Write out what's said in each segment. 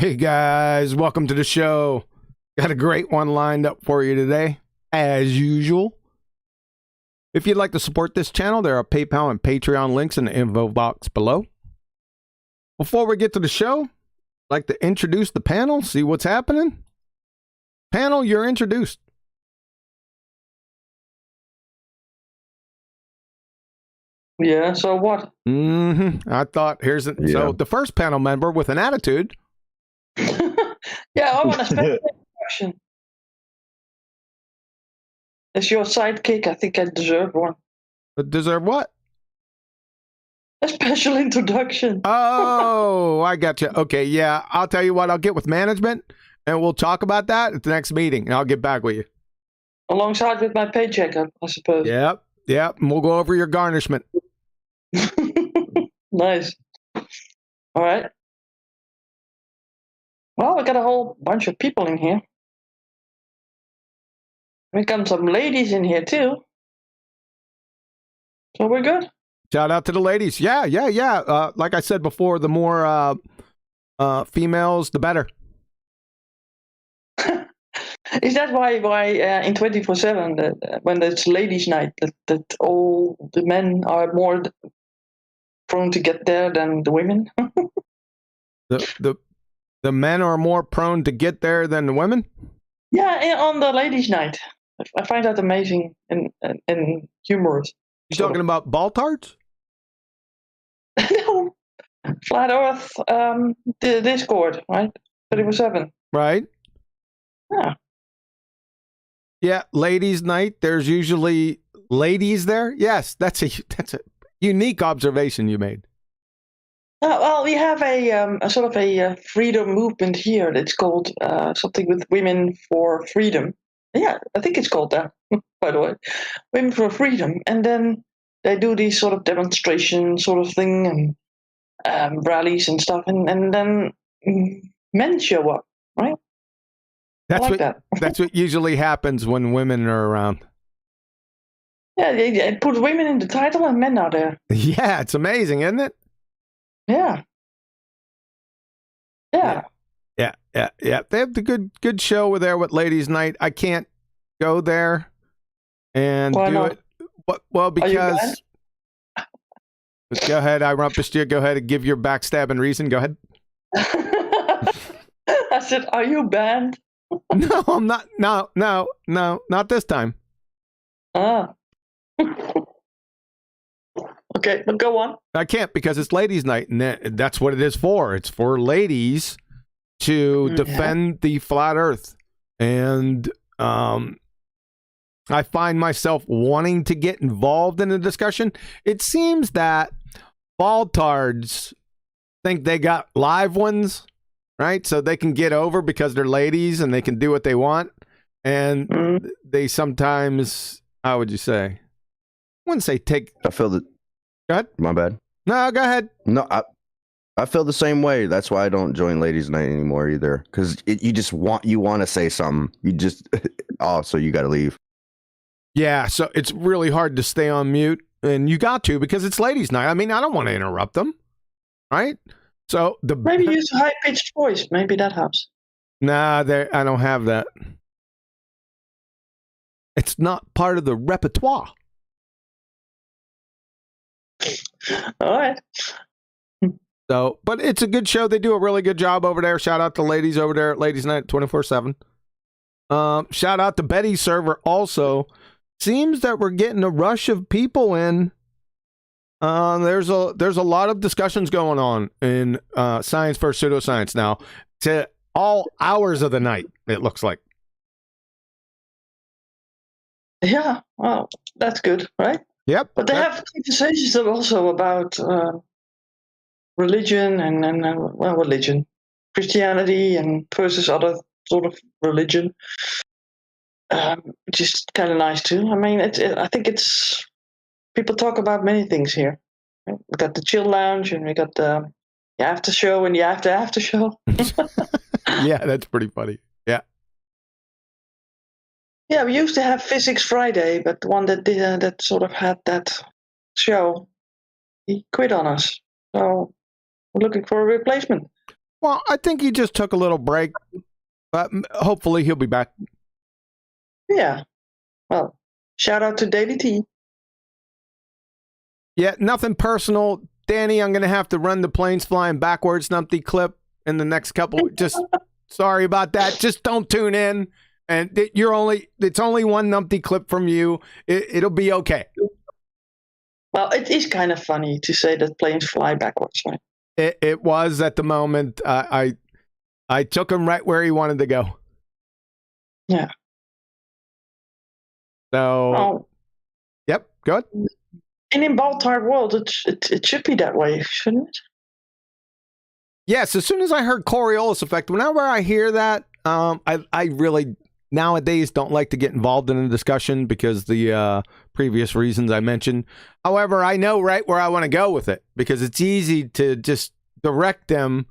Hey guys, welcome to the show. Got a great one lined up for you today, as usual. If you'd like to support this channel, there are PayPal and Patreon links in the info box below. Before we get to the show, I'd like to introduce the panel, see what's happening. Panel, you're introduced. Yeah, so what? I thought, so the first panel member with an attitude. Yeah, I want a special introduction. As your sidekick, I think I deserve one. Deserve what? A special introduction. Oh, I got you. Okay, yeah, I'll tell you what, I'll get with management, and we'll talk about that at the next meeting, and I'll get back with you. Alongside with my paycheck, I suppose. Yep, and we'll go over your garnishment. Nice. All right. Well, we got a whole bunch of people in here. We got some ladies in here too. So we're good. Shout out to the ladies. Yeah. Like I said before, the more females, the better. Is that why in 24/7 when it's ladies' night that all the men are more prone to get there than the women? The men are more prone to get there than the women? Yeah, on the ladies' night. I find that amazing and humorous. You talking about ball tarts? No, Flat Earth, the Discord, right? 24/7. Right. Yeah. Yeah, ladies' night. There's usually ladies there. Yes, that's a unique observation you made. Well, we have a sort of a freedom movement here. That's called something with Women for Freedom. Yeah, I think it's called that. By the way, Women for Freedom, and then they do these sort of demonstration sort of thing and rallies and stuff, and then men show up, right? That's what usually happens when women are around. Yeah, they put women in the title and men are there. Yeah, it's amazing, isn't it? Yeah. Yeah. They have the good show there with ladies' night. I can't go there and Why do not? it. Well, because go ahead, I rumpushed you. Go ahead and give your backstabbing reason. Go ahead. I said, "Are you banned?" No, I'm not. No, not this time. Ah. Okay, but go on. I can't because it's ladies' night, and that's what it is for. It's for ladies to defend the flat Earth, and I find myself wanting to get involved in the discussion. It seems that baltards think they got live ones, right? So they can get over because they're ladies and they can do what they want, and they sometimes, how would you say? I wouldn't say take. I feel that. Go ahead. My bad. No, go ahead. No, I feel the same way. That's why I don't join ladies' night anymore either. Because you want to say something. You just so you got to leave. Yeah, so it's really hard to stay on mute, and you got to because it's ladies' night. I mean, I don't want to interrupt them, right? So maybe use a high-pitched voice. Maybe that helps. Nah, I don't have that. It's not part of the repertoire. All right. So, but it's a good show. They do a really good job over there. Shout out to ladies over there at Ladies Night 24/7. Shout out to Betty's server also. Seems that we're getting a rush of people in. There's a lot of discussions going on in Science versus Pseudoscience now to all hours of the night, it looks like. Yeah, well, that's good, right? Yep. But they have conversations also about religion and religion, Christianity and versus other sort of religion, which is kind of nice too. I mean, I think it's people talk about many things here. Right? We got the chill lounge and we got the after show and the after show. Yeah, that's pretty funny. Yeah. Yeah, we used to have Physics Friday, but the one that sort of had that show, he quit on us. So we're looking for a replacement. Well, I think he just took a little break, but hopefully he'll be back. Yeah. Well, shout out to Daily T. Yeah, nothing personal. Danny, I'm going to have to run the planes flying backwards numpty clip in the next couple. Just sorry about that. Just don't tune in. And it's only one numpty clip from you. It'll be okay. Well, it is kind of funny to say that planes fly backwards, right? It was at the moment. I took him right where he wanted to go. Yeah. So, Well, yep, go ahead. in Baltar world, it should be that way, shouldn't it? Yes, as soon as I heard Coriolis effect, whenever I hear that, I really nowadays don't like to get involved in a discussion because the previous reasons I mentioned. However, I know right where I want to go with it because it's easy to just direct them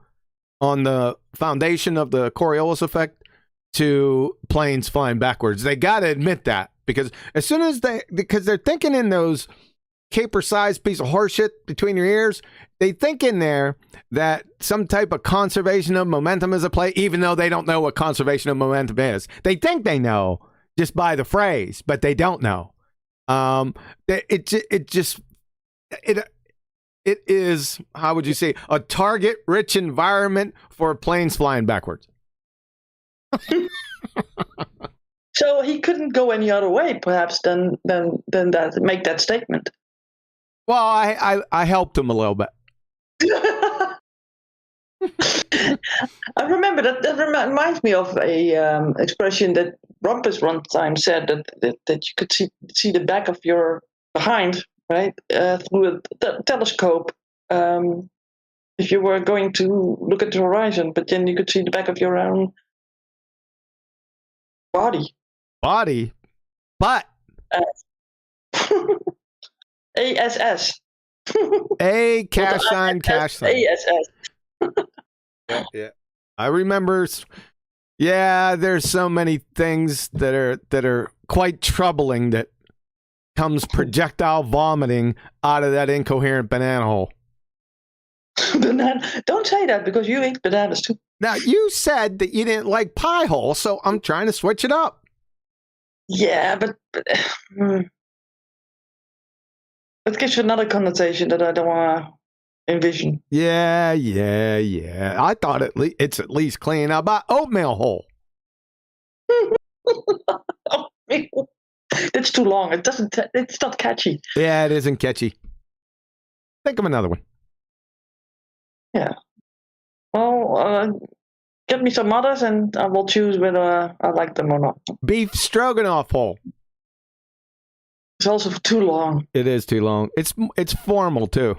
on the foundation of the Coriolis effect to planes flying backwards. They got to admit that because as soon as because they're thinking in those caper-sized piece of horseshit between your ears, they think in there that some type of conservation of momentum is a play, even though they don't know what conservation of momentum is. They think they know just by the phrase, but they don't know. It is, how would you say, a target-rich environment for planes flying backwards. So he couldn't go any other way, perhaps, than that. Make that statement. Well, I helped him a little bit. I remember that reminds me of a expression that Rumpus one time said that you could see the back of your behind, right, through a telescope. If you were going to look at the horizon, but then you could see the back of your own body. But ASS. A cash sign. ASS. Yeah. I remember. Yeah, there's so many things that are quite troubling that comes projectile vomiting out of that incoherent banana hole. Don't say that because you eat bananas too. Now, you said that you didn't like pie hole, so I'm trying to switch it up. Yeah, but it gives you another connotation that I don't want to envision. Yeah. I thought it's at least clean. How about oatmeal hole? It's too long. It's not catchy. Yeah, it isn't catchy. Think of another one. Yeah. Well, get me some others, and I will choose whether I like them or not. Beef stroganoff hole. It's also too long. It is too long. It's formal too.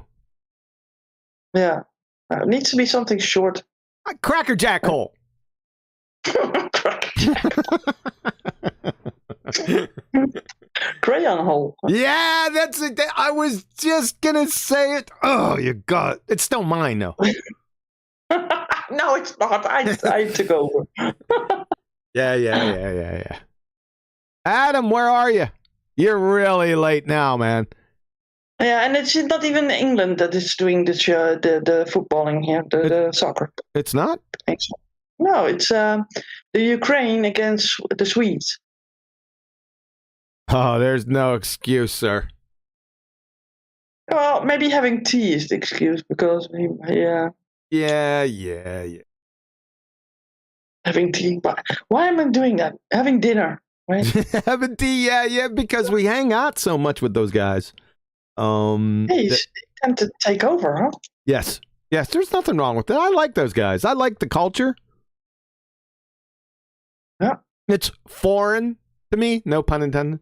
Yeah. It needs to be something short. Cracker Jack hole. Crayon hole. Yeah, that's it. I was just gonna say it. Oh, you got it. It's still mine though. No, it's not. I took over. Yeah. Adam, where are you? You're really late now, man. Yeah, and it's not even England that is doing the footballing here, the soccer. It's not? No, it's the Ukraine against the Swedes. Oh, there's no excuse, sir. Well, maybe having tea is the excuse because Yeah. Having tea. Why am I doing that? Having dinner, right? Having tea, yeah, because we hang out so much with those guys. Hey, they tend to take over, huh? Yes, there's nothing wrong with that. I like those guys. I like the culture. Yeah. It's foreign to me, no pun intended.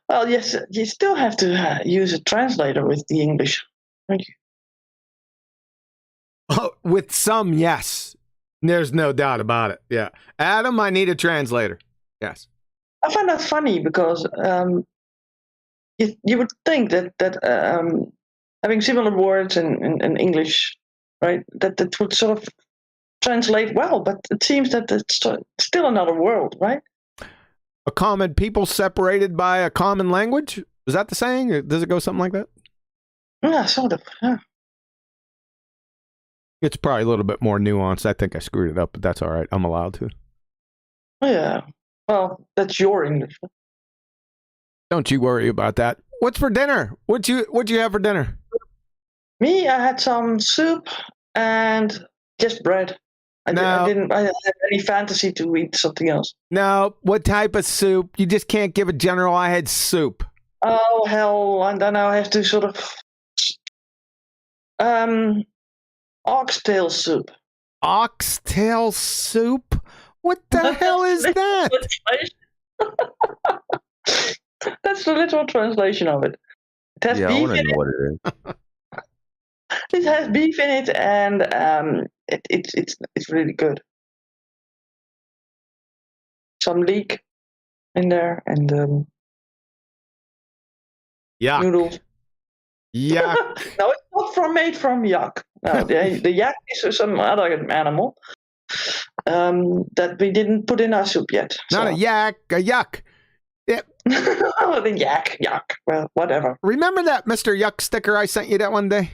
Well, yes, you still have to use a translator with the English, don't you? Oh, with some, yes. There's no doubt about it. Yeah. Adam, I need a translator. Yes. I find that funny because you would think that having similar words in English, right, that would sort of translate well, but it seems that it's still another world, right? A common people separated by a common language? Is that the saying? Or does it go something like that? Yeah, sort of. Yeah. It's probably a little bit more nuanced. I think I screwed it up, but that's all right. I'm allowed to. Yeah. Well, that's your English. Don't you worry about that. What's for dinner? What'd you have for dinner? Me, I had some soup and just bread. I didn't have any fantasy to eat something else. No, what type of soup? You just can't give a general. I had soup. Oh hell! And then I have to sort of oxtail soup. Oxtail soup? What the hell is that? That's the literal translation of it. It has I beef want to in know it. what it is. It has beef in it, and it's really good. Some leek in there, and Yuck. noodles. Yuck. No, it's not made from yak. No, the yak is some other animal that we didn't put in our soup yet. Not a yak, a yuck. The yak. Well, whatever. Remember that Mr. Yuck sticker I sent you that one day?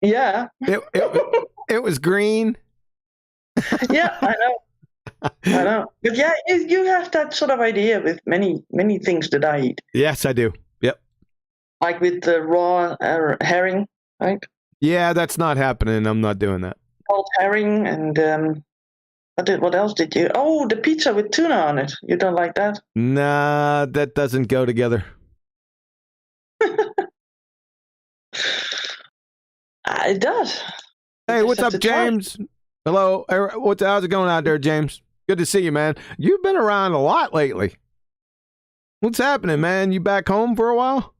Yeah. It was green. Yeah, I know. But yeah, you have that sort of idea with many things that I eat. Yes, I do. Yep. Like with the raw herring, right? Yeah, that's not happening. I'm not doing that. Cold herring and what else did you? Oh, the pizza with tuna on it. You don't like that? Nah, that doesn't go together. It does. Hey, what's up, James? Hello. How's it going out there, James? Good to see you, man. You've been around a lot lately. What's happening, man? You back home for a while?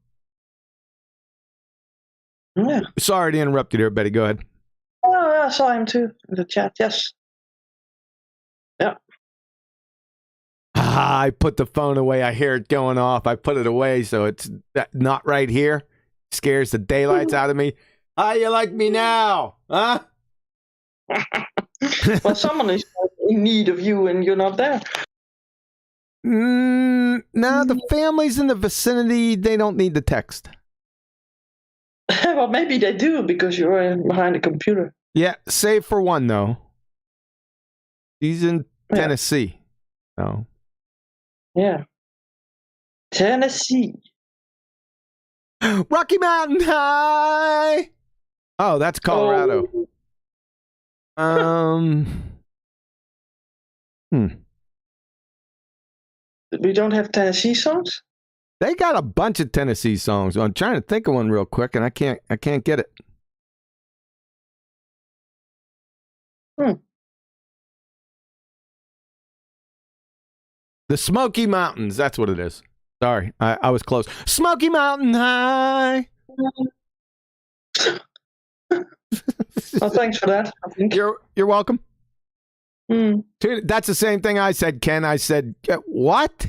Yeah. Sorry to interrupt you there, Betty. Go ahead. Oh, yeah, I saw him too in the chat. Yes. Yeah. I put the phone away. I hear it going off. I put it away so it's not right here. Scares the daylights out of me. How you like me now? Huh? Well, someone is in need of you and you're not there. No, the families in the vicinity, they don't need the text. Well, maybe they do because you're behind the computer. Yeah, save for one, though. He's in Tennessee. Oh. Yeah. Tennessee. Rocky Mountain High! Oh, that's Colorado. We don't have Tennessee songs? They got a bunch of Tennessee songs. I'm trying to think of one real quick, and I can't get it. The Smoky Mountains. That's what it is. Sorry, I was close. Smoky Mountain High. Well, thanks for that. I think. You're welcome. That's the same thing I said, Ken. I said, what?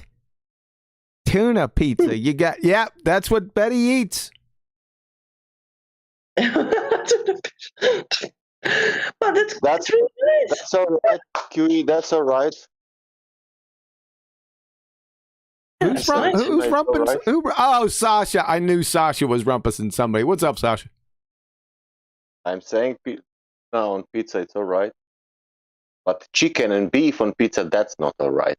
Tuna pizza. You got, yeah, that's what Betty eats. Well, that's really nice. That's all right, QE. That's all right. Who's rumping? Right. Oh, Sasha. I knew Sasha was rumpusing somebody. What's up, Sasha? I'm saying on pizza, it's all right. But chicken and beef on pizza, that's not all right.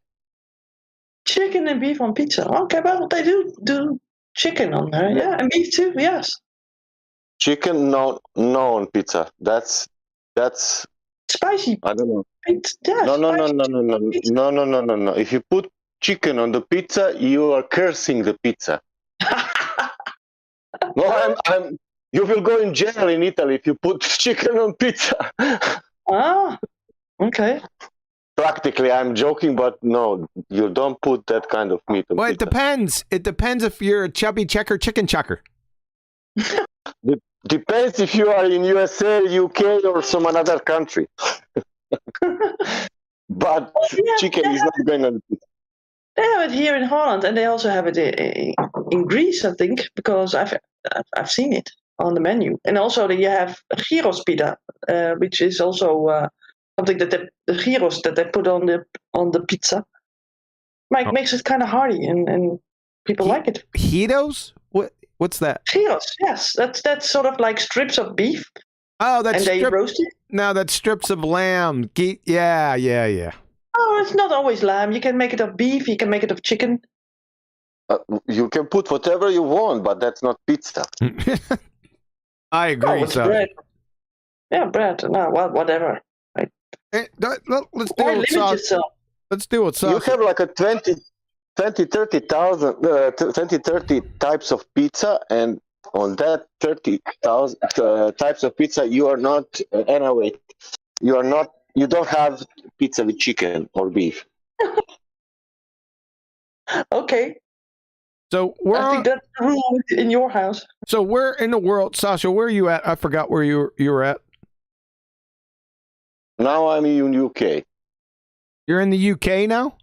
Chicken and beef on pizza. Okay, well, they do chicken on there. Yeah, and beef too, yes. Chicken, no on pizza. That's spicy. I don't know. Yeah, No. If you put chicken on the pizza, you are cursing the pizza. No, you will go in jail in Italy if you put chicken on pizza. Ah, okay. Practically, I'm joking, but no, you don't put that kind of meat on pizza. It depends. It depends if you're a chubby checker, chicken chucker. Depends if you are in USA, UK, or some another country. But chicken is not going on pizza. They have it here in Holland, and they also have it in Greece, I think, because I've seen it on the menu. And also you have gyros pita, which is also something that the gyros that they put on the pizza. Makes it kind of hearty, and people like it. Gyros? What's that? Gyros, yes, that's sort of like strips of beef Oh, that's and they roast it. No, that's strips of lamb. Yeah. Oh, it's not always lamb. You can make it of beef. You can make it of chicken. You can put whatever you want, but that's not pizza. I agree. Oh, it's bread. Yeah, bread. No, well, whatever. Right. Hey, let's do Why it. limit yourself? Let's do it. You have like a 20, 30 types of pizza, and on that 30,000 types of pizza, you are not. Anyway, you don't have pizza with chicken or beef. Okay. So I think that's the rule in your house. So where in the world, Sasha? Where are you at? I forgot where you were at. Now I'm in UK. You're in the UK now?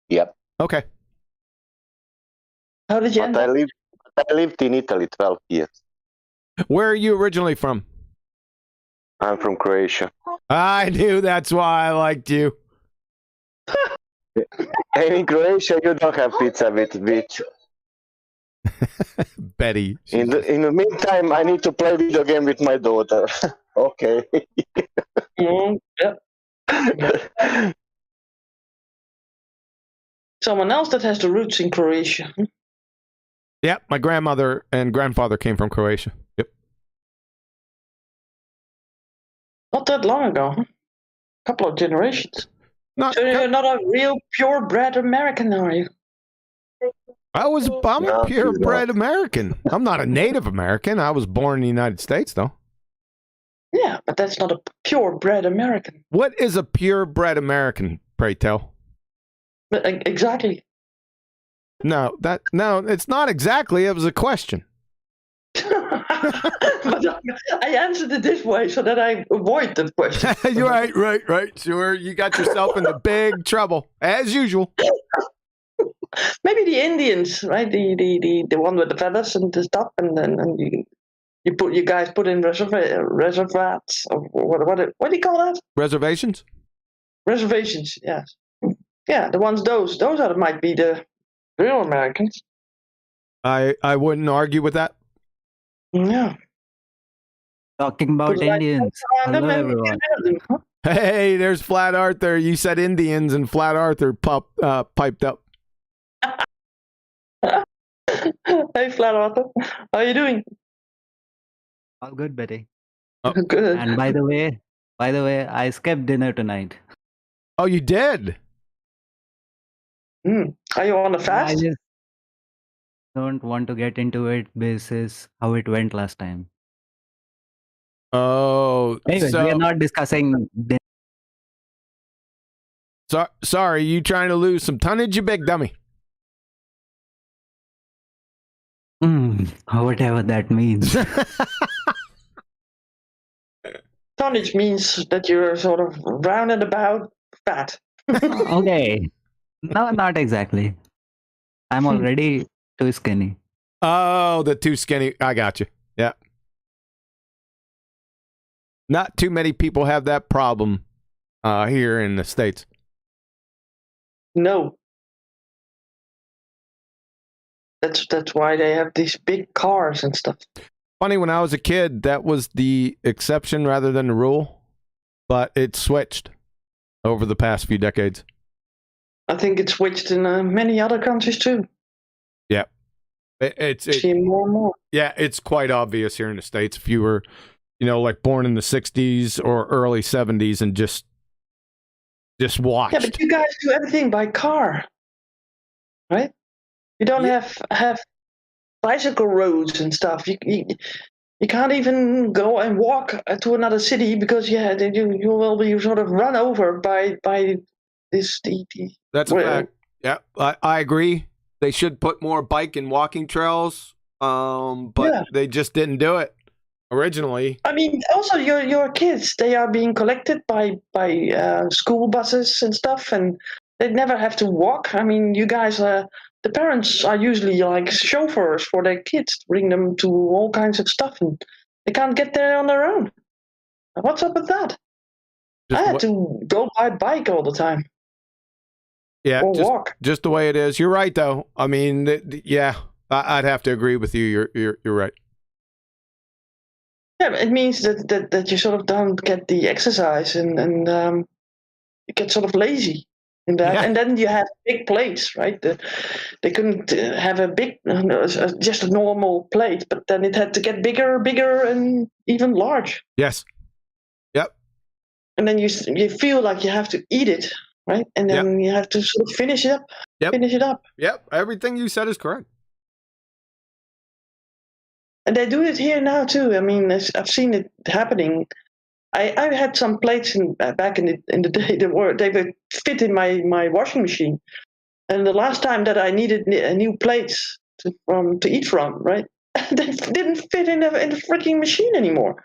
Yep. Okay. How did you end up? I lived in Italy 12 years. Where are you originally from? I'm from Croatia. I knew that's why I liked you. And in Croatia, you don't have pizza with beef. Betty. In the meantime, I need to play video game with my daughter. Okay. Yep. Someone else that has the roots in Croatia. Yep, my grandmother and grandfather came from Croatia. Yep. Not that long ago. A couple of generations. Not, So you're not a real purebred American, are you? I'm No, a purebred she's not. American. I'm not a Native American. I was born in the United States, though. Yeah, but that's not a purebred American. What is a purebred American, pray tell? But, exactly. No, it's not exactly. It was a question. But I answered it this way so that I avoid that question. You're right. Sure, you got yourself into big trouble as usual. Maybe the Indians, right? The one with the feathers and the stuff, and then you guys put in reservats or what do you call that? Reservations? Reservations, yes. Yeah, the ones those might be the real Americans. I wouldn't argue with that. Yeah. Talking about Indians. Hello, everyone. Hey, there's Flat Arthur. You said Indians, and Flat Arthur piped up. Hey, Flat Arthur. How are you doing? All good, Betty. Oh. Good. And by the way, I skipped dinner tonight. Oh, you did? Are you on a I fast? just don't want to get into it basis how it went last time. Oh, Anyways, we are not discussing dinner. sorry. You trying to lose some tonnage, you big dummy? Whatever that means. Tonnage means that you're sort of round and about fat. Okay. No, not exactly. I'm already too skinny. Oh, the too skinny. I got you. Yeah. Not too many people have that problem here in the States. No. That's why they have these big cars and stuff. Funny, when I was a kid, that was the exception rather than the rule, but it switched over the past few decades. I think it's switched in many other countries too. Yeah. It's See more and more. Yeah, it's quite obvious here in the States. If you were, like born in the 60s or early 70s and just watched. Yeah, but you guys do everything by car, right? You don't have bicycle roads and stuff. You can't even go and walk to another city because you will be sort of run over by this. That's a fact. Yeah, I agree. They should put more bike and walking trails, but they just didn't do it originally. I mean, also your kids, they are being collected by school buses and stuff, and they never have to walk. I mean, you guys, the parents are usually like chauffeurs for their kids to bring them to all kinds of stuff, and they can't get there on their own. What's up with that? I had to go by bike all the time. Yeah, or walk. Just the way it is. You're right, though. I mean, I'd have to agree with you. You're right. Yeah, it means that you sort of don't get the exercise and you get sort of lazy in that. Yeah. And then you have big plates, right? They couldn't have a big, just a normal plate, but then it had to get bigger, and even large. Yes. Yep. And then you feel like you have to eat it, right? And then you have to sort of finish it up. Yep. Finish it up. Yep. Everything you said is correct. And they do it here now too. I mean, I've seen it happening. I had some plates back in the day they would fit in my washing machine. And the last time that I needed new plates to eat from, right, they didn't fit in the freaking machine anymore.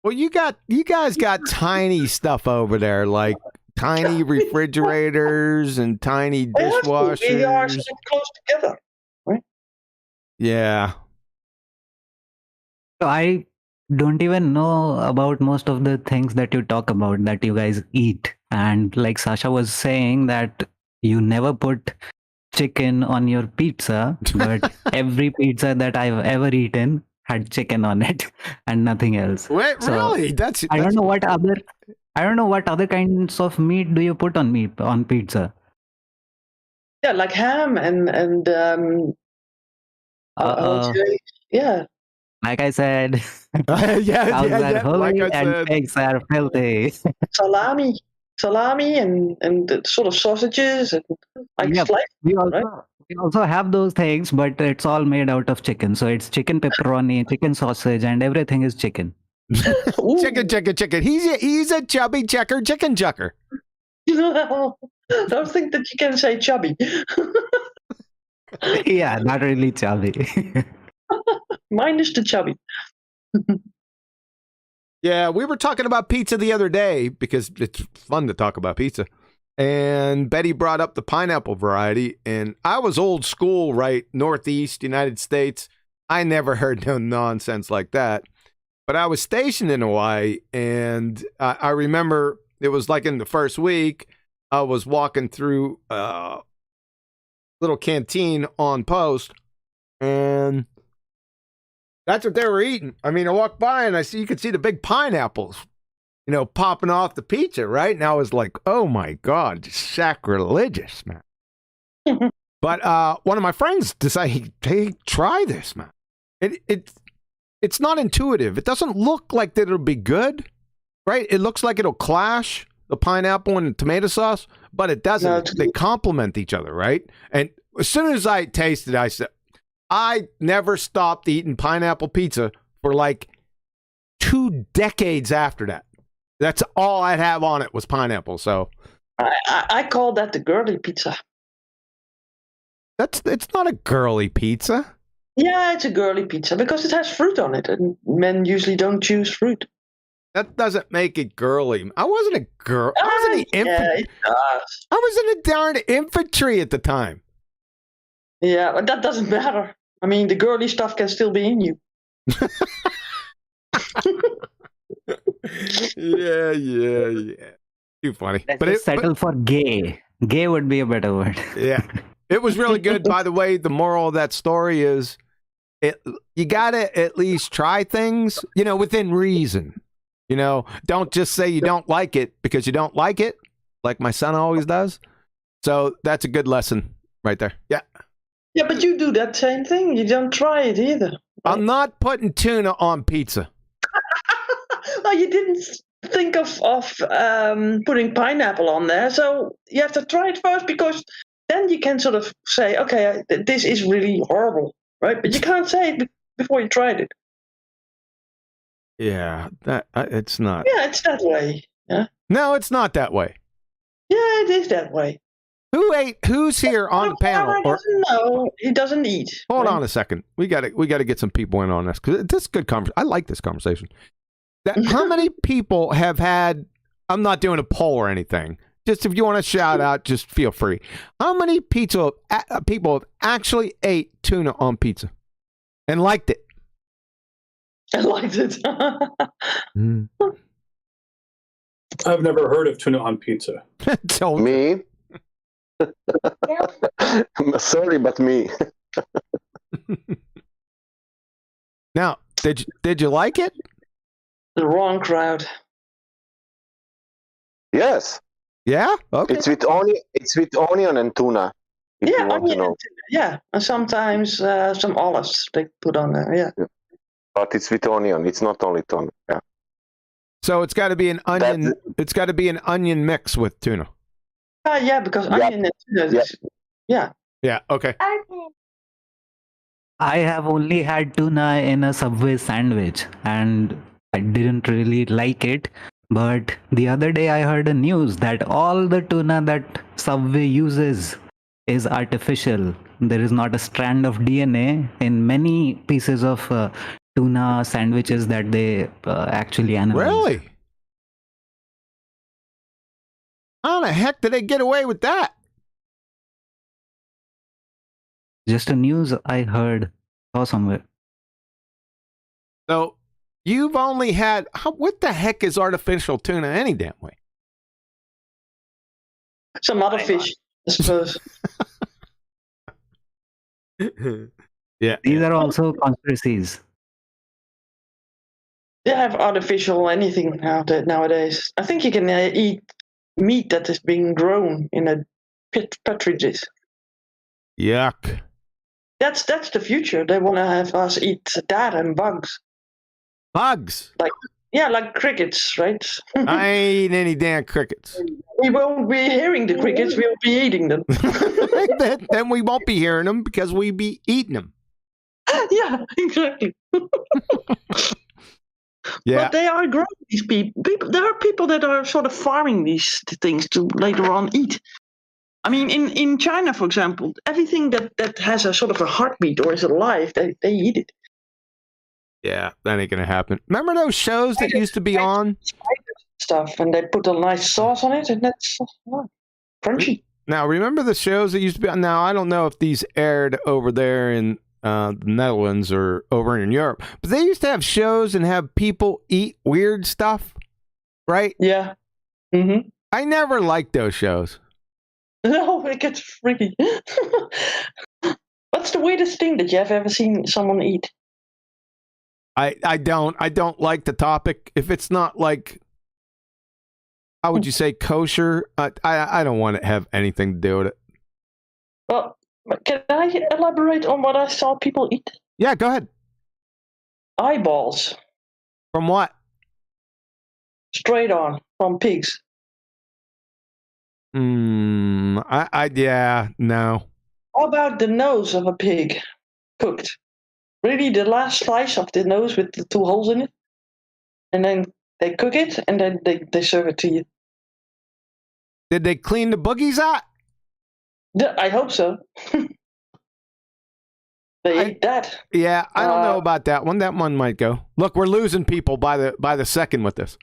Well, you guys got tiny stuff over there, like tiny refrigerators and tiny We are dishwashers. so close together. Yeah. So I don't even know about most of the things that you talk about that you guys eat. And like Sasha was saying that you never put chicken on your pizza, but every pizza that I've ever eaten had chicken on it and nothing else. Wait, So, really? I don't know what other kinds of meat do you put on pizza? Yeah, like ham and yeah. Like I said, yeah, cows are holy like I and said. pigs are filthy. salami and the sort of sausages and like Yep. slice. We also have those things, but it's all made out of chicken. So it's chicken pepperoni, chicken sausage, and everything is chicken. Ooh. Chicken. He's a chubby chicken chucker. Don't think that you can say chubby. Yeah, not really chubby. Minus the chubby. Yeah, we were talking about pizza the other day because it's fun to talk about pizza. And Betty brought up the pineapple variety, and I was old school, right? Northeast United States. I never heard no nonsense like that. But I was stationed in Hawaii, and I remember it was like in the first week, I was walking through a little canteen on post, and that's what they were eating. I mean, I walked by and you could see the big pineapples, popping off the pizza, right? And I was like, oh my God, sacrilegious, man. But one of my friends decided, hey, try this, man. It's not intuitive. It doesn't look like that it'll be good, right? It looks like it'll clash, the pineapple and the tomato sauce, but it doesn't. They complement each other, right? And as soon as I tasted it, I said, I never stopped eating pineapple pizza for like 2 decades after that. That's all I'd have on it was pineapple. So I call that the girly pizza. it's not a girly pizza. Yeah, it's a girly pizza because it has fruit on it, and men usually don't choose fruit. That doesn't make it girly. I wasn't a girl. I was in the infantry. It does. I was in the darn infantry at the time. Yeah, but that doesn't matter. I mean, the girly stuff can still be in you. Yeah. Too funny. Let's settle for gay. Gay would be a better word. Yeah. It was really good. By the way, the moral of that story is you got to at least try things, within reason. Don't just say you don't like it because you don't like it, like my son always does. So that's a good lesson right there. Yeah. Yeah, but you do that same thing. You don't try it either. Right? I'm not putting tuna on pizza. Well, you didn't think of putting pineapple on there, so you have to try it first because then you can sort of say, okay, this is really horrible, right? But you can't say it before you tried it. Yeah, it's not. Yeah, it's that way. Yeah. No, it's not that way. Yeah, it is that way. Who's here on the panel? No, he doesn't eat. Hold on a second. We got to get some people in on this because this is good conversation. I like this conversation. How many people have had? I'm not doing a poll or anything. Just if you want to shout out, just feel free. How many people have actually ate tuna on pizza and liked it? I liked it. I've never heard of tuna on pizza. Me? Sorry, but me. Now, Did you like it? The wrong crowd. Yes, Yeah. Okay. it's with onion and tuna. If you Yeah, want to onion. know, Yeah, and sometimes some olives they put on there. Yeah. but it's with onion. It's not only tuna. Yeah. So it's got to be an onion. That's- It's got to be an onion mix with tuna. Yeah, because Yeah. onion and tuna. Yeah. Yeah. Okay. I have only had tuna in a Subway sandwich and I didn't really like it. But the other day I heard a news that all the tuna that Subway uses is artificial. There is not a strand of DNA in many pieces of tuna sandwiches that they actually analyze. Really? How the heck did they get away with that? Just a news I heard saw somewhere. So you've only had what the heck is artificial tuna any damn way? Some other fish, I suppose. Yeah. These are also conspiracies. They have artificial anything nowadays. I think you can eat meat that is being grown in a petri dish. Yuck. That's the future. They want to have us eat that and bugs. Bugs. Yeah, like crickets, right? I ain't any damn crickets. We won't be hearing the crickets. We'll be eating them. Then we won't be hearing them because we be eating them. Yeah, exactly. Yeah. But they are growing these people. There are people that are sort of farming these things to later on eat. I mean, in China, for example, everything that has a sort of a heartbeat or is alive, they eat it. Yeah, that ain't gonna happen. Remember those shows that used to be on? Stuff, and they put a nice sauce on it, and that's crunchy. Now, remember the shows that used to be on? Now, I don't know if these aired over there in the Netherlands or over in Europe, but they used to have shows and have people eat weird stuff, right? Yeah. Mm-hmm. I never liked those shows. No, it gets freaky. What's the weirdest thing that you have ever seen someone eat? I don't like the topic. If it's not like, how would you say, kosher? I don't want to have anything to do with it. Well, can I elaborate on what I saw people eat? Yeah, go ahead. Eyeballs, From what? straight on, from pigs. Yeah, no. How about the nose of a pig, cooked? Really, the last slice of the nose with the 2 holes in it, and then they cook it, and then they serve it to you. Did they clean the boogies out? I hope so. They ate that. Yeah, I don't know about that one. That one might go. Look, we're losing people by the second with this.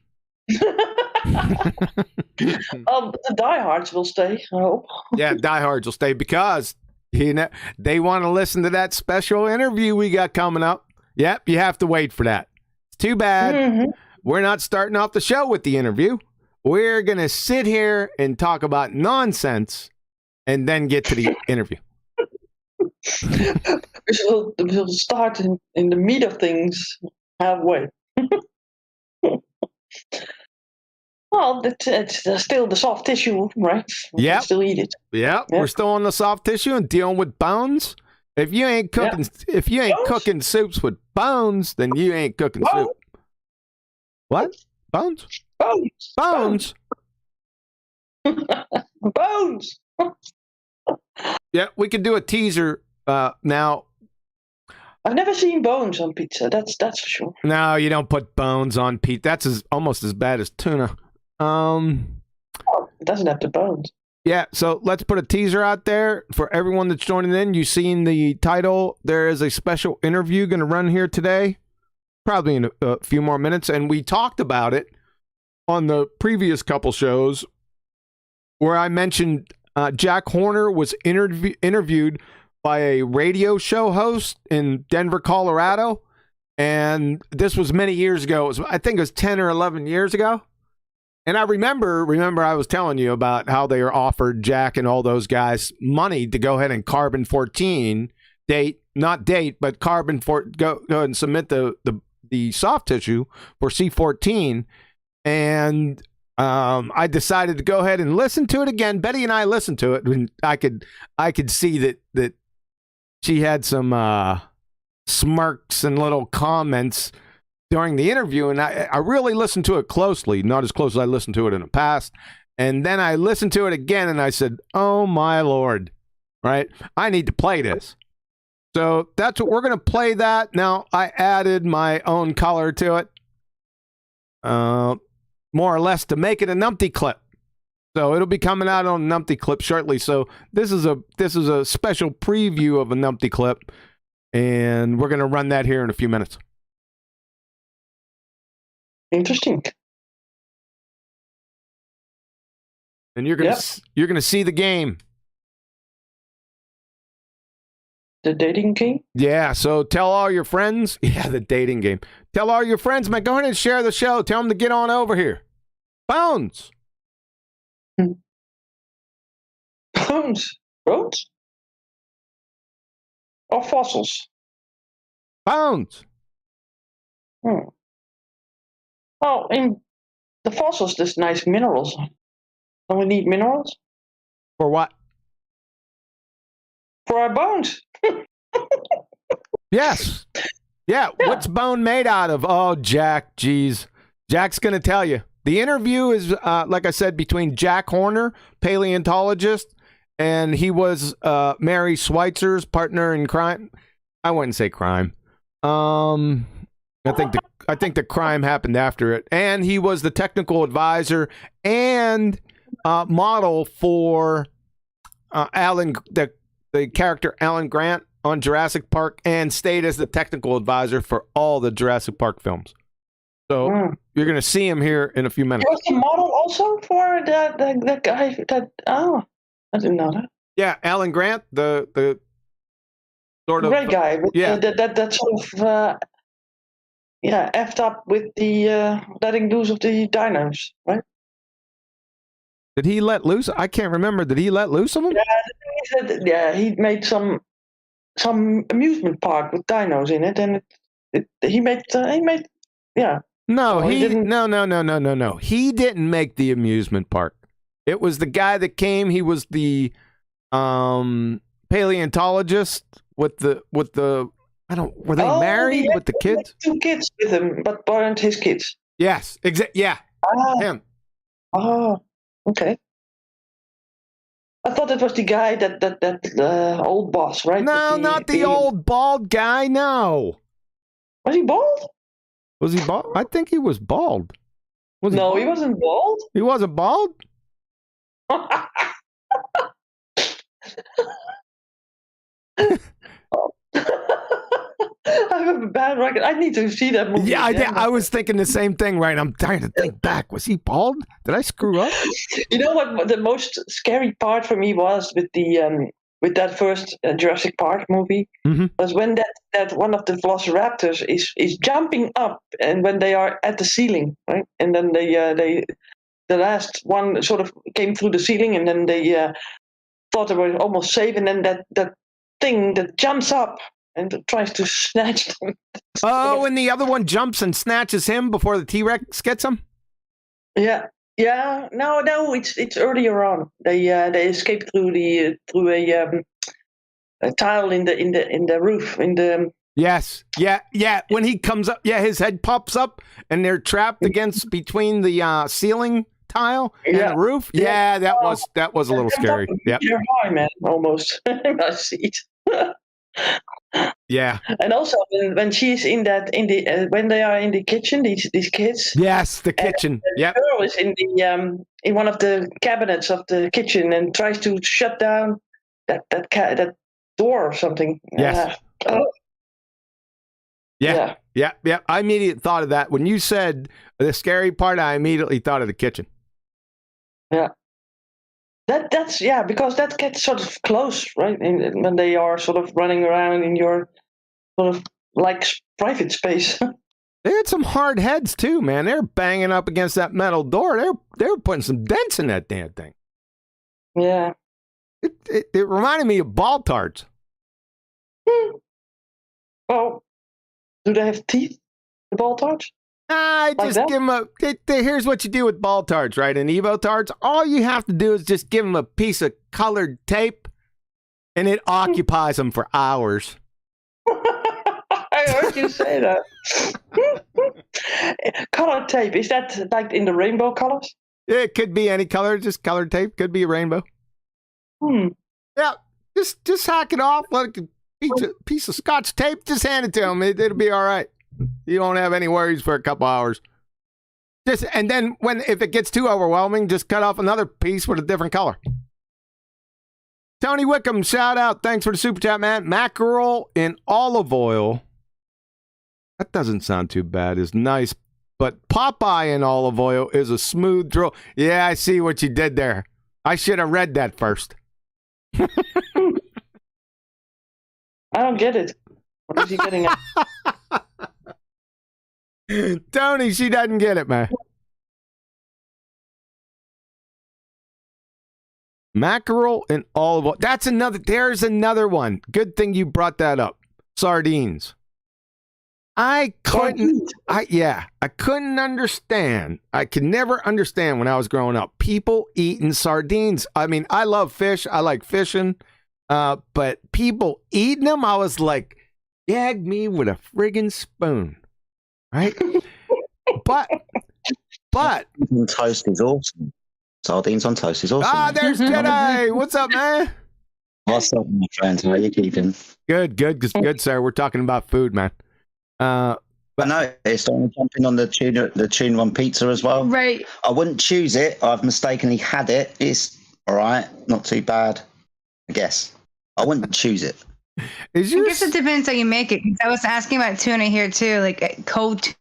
The diehards will stay, I hope. Yeah, diehards will stay because they want to listen to that special interview we got coming up. Yep, you have to wait for that. It's too bad. Mm-hmm. We're not starting off the show with the interview. We're going to sit here and talk about nonsense and then get to the interview. We'll start in the meat of things halfway. Well, it's still the soft tissue, right? We Yep. can still eat it. Yeah, we're still on the soft tissue and dealing with bones. If you ain't cooking, Bones? cooking soups with bones, then you ain't cooking soup. What? Bones? Bones. Bones. Bones. Yeah, we could do a teaser now. I've never seen bones on pizza. That's for sure. No, you don't put bones on Pete. That's almost as bad as tuna. Oh, it doesn't have the bones. Yeah, so let's put a teaser out there for everyone that's joining in. You've seen the title. There is a special interview going to run here today, probably in a few more minutes. And we talked about it on the previous couple shows where I mentioned Jack Horner was interviewed by a radio show host in Denver, Colorado. And this was many years ago. I think it was 10 or 11 years ago. And I remember I was telling you about how they were offered Jack and all those guys money to go ahead and carbon 14 go ahead and submit the the soft tissue for C14, and I decided to go ahead and listen to it again. Betty and I listened to it, and I could see that she had some smirks and little comments during the interview, and I really listened to it closely, not as close as I listened to it in the past. And then I listened to it again, and I said, "Oh my Lord, right? I need to play this." So that's what we're going to play that. Now, I added my own color to it, more or less to make it a numpty clip. So it'll be coming out on a numpty clip shortly. So this is a special preview of a numpty clip, and we're going to run that here in a few minutes. Interesting. And you're gonna see the game. The dating game? Yeah, so tell all your friends. Yeah, the dating game. Tell all your friends, man. Go ahead and share the show. Tell them to get on over here. Bones. Bones? Bones? Or fossils? Bones. Oh, in the fossils, there's nice minerals. Don't we need minerals? For what? For our bones. Yes. Yeah, what's bone made out of? Oh, Jack, geez. Jack's going to tell you. The interview is, like I said, between Jack Horner, paleontologist, and he was Mary Schweitzer's partner in crime. I wouldn't say crime. I think the crime happened after it. And he was the technical advisor and model for Alan, the character Alan Grant on Jurassic Park, and stayed as the technical advisor for all the Jurassic Park films. So you're going to see him here in a few minutes. He was the model also for that guy. I didn't know that. Yeah, Alan Grant, the sort of great guy. With that sort of effed up with the letting loose of the dinos, right? Did he let loose? I can't remember. Did he let loose of them? Yeah, he made some amusement park with dinos in it, and he made. No, he didn't. No. He didn't make the amusement park. It was the guy that came. He was the paleontologist with the. Were they married with the kids? 2 kids with him, but weren't his kids. Yes, yeah, him. Oh, okay. I thought it was the guy that old boss, right? No, not the old bald guy. No. Was he bald? Was he bald? I think he was bald. He wasn't bald. He wasn't bald? I have a bad record. I need to see that movie. Yeah, I was thinking the same thing, right? I'm trying to think back. Was he bald? Did I screw up? You know what? The most scary part for me was with the with that first Jurassic Park movie was when that one of the velociraptors is jumping up, and when they are at the ceiling, right? And then the last one sort of came through the ceiling, and then they thought they were almost safe, and then that thing that jumps up and tries to snatch them. Oh, and the other one jumps and snatches him before the T-Rex gets him? Yeah. No, it's earlier on. They escape through a tile in the roof in the. Yes. Yeah. When he comes up, his head pops up, and they're trapped between the ceiling tile and the roof. Yeah, that was a little scary. Yeah. You're high, man, almost. I see it. Yeah. And also when she's when they are in the kitchen, these kids. Yes, the kitchen. Yeah. The girl is in one of the cabinets of the kitchen and tries to shut down that door or something. Yes. Yeah. I immediately thought of that when you said the scary part. I immediately thought of the kitchen. Yeah. That's because that gets sort of close, right? And when they are sort of running around in your sort of like private space. They had some hard heads too, man. They're banging up against that metal door. They were putting some dents in that damn thing. Yeah. It reminded me of ball tarts. Well, do they have teeth? The ball tarts? I Like just that? give them here's what you do with ball tarts, right? And Evo tarts, all you have to do is just give them a piece of colored tape, and it occupies them for hours. I heard you say that. Colored tape, is that like in the rainbow colors? It could be any color, just colored tape. Could be a rainbow. Yeah, just hack it off, like a piece of Scotch tape. Just hand it to them. It'll be all right. You won't have any worries for a couple hours. And then if it gets too overwhelming, just cut off another piece with a different color. Tony Wickham, shout out. Thanks for the super chat, man. Mackerel in olive oil. That doesn't sound too bad. It's nice. But Popeye in olive oil is a smooth draw. Yeah, I see what you did there. I should have read that first. I don't get it. What is he getting at? Tony, she doesn't get it, man. Mackerel and olive oil. There's another one. Good thing you brought that up. Sardines. I couldn't understand. I could never understand when I was growing up. People eating sardines. I mean, I love fish. I like fishing. But people eating them, I was like, gag me with a friggin' spoon. Right? but on toast is awesome. Sardines on toast is awesome. Ah, there's Jedi. What's up, man? What's up, my friend? How are you keeping? Good, sir. We're talking about food, man. I know it's starting to jump in on the tuna on pizza as well. Right. I wouldn't choose it. I've mistakenly had it. It's all right, not too bad, I guess. I wouldn't choose it. I guess it depends how you make it. 'Cause I was asking about tuna here too, like cold tuna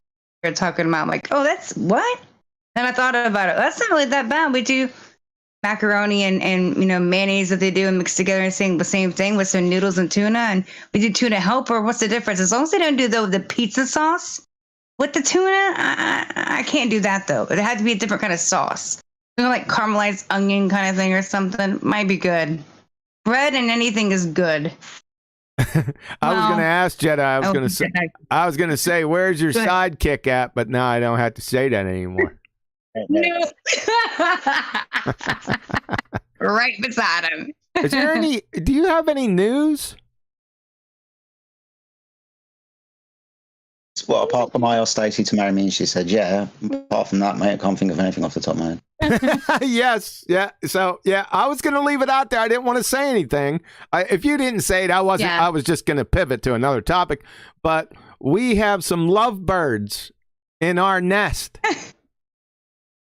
you're talking about. I'm like, oh, that's what? Then I thought about it. That's not really that bad. We do macaroni and mayonnaise that they do and mix together and saying the same thing with some noodles and tuna, and we do tuna helper. What's the difference? As long as they don't do the pizza sauce with the tuna, I can't do that though. It had to be a different kind of sauce, like caramelized onion kind of thing or something. Might be good. Bread and anything is good. I was going to ask Jedi. I was going to say, where's your sidekick at? But now I don't have to say that anymore. No. Right beside him. Is there do you have any news? Well, apart from I asked Stacey to marry me and she said, yeah. Apart from that, mate, I can't think of anything off the top of my head. Yes. Yeah. So, yeah, I was going to leave it out there. I didn't want to say anything. If you didn't say it, I was just going to pivot to another topic. But we have some lovebirds in our nest.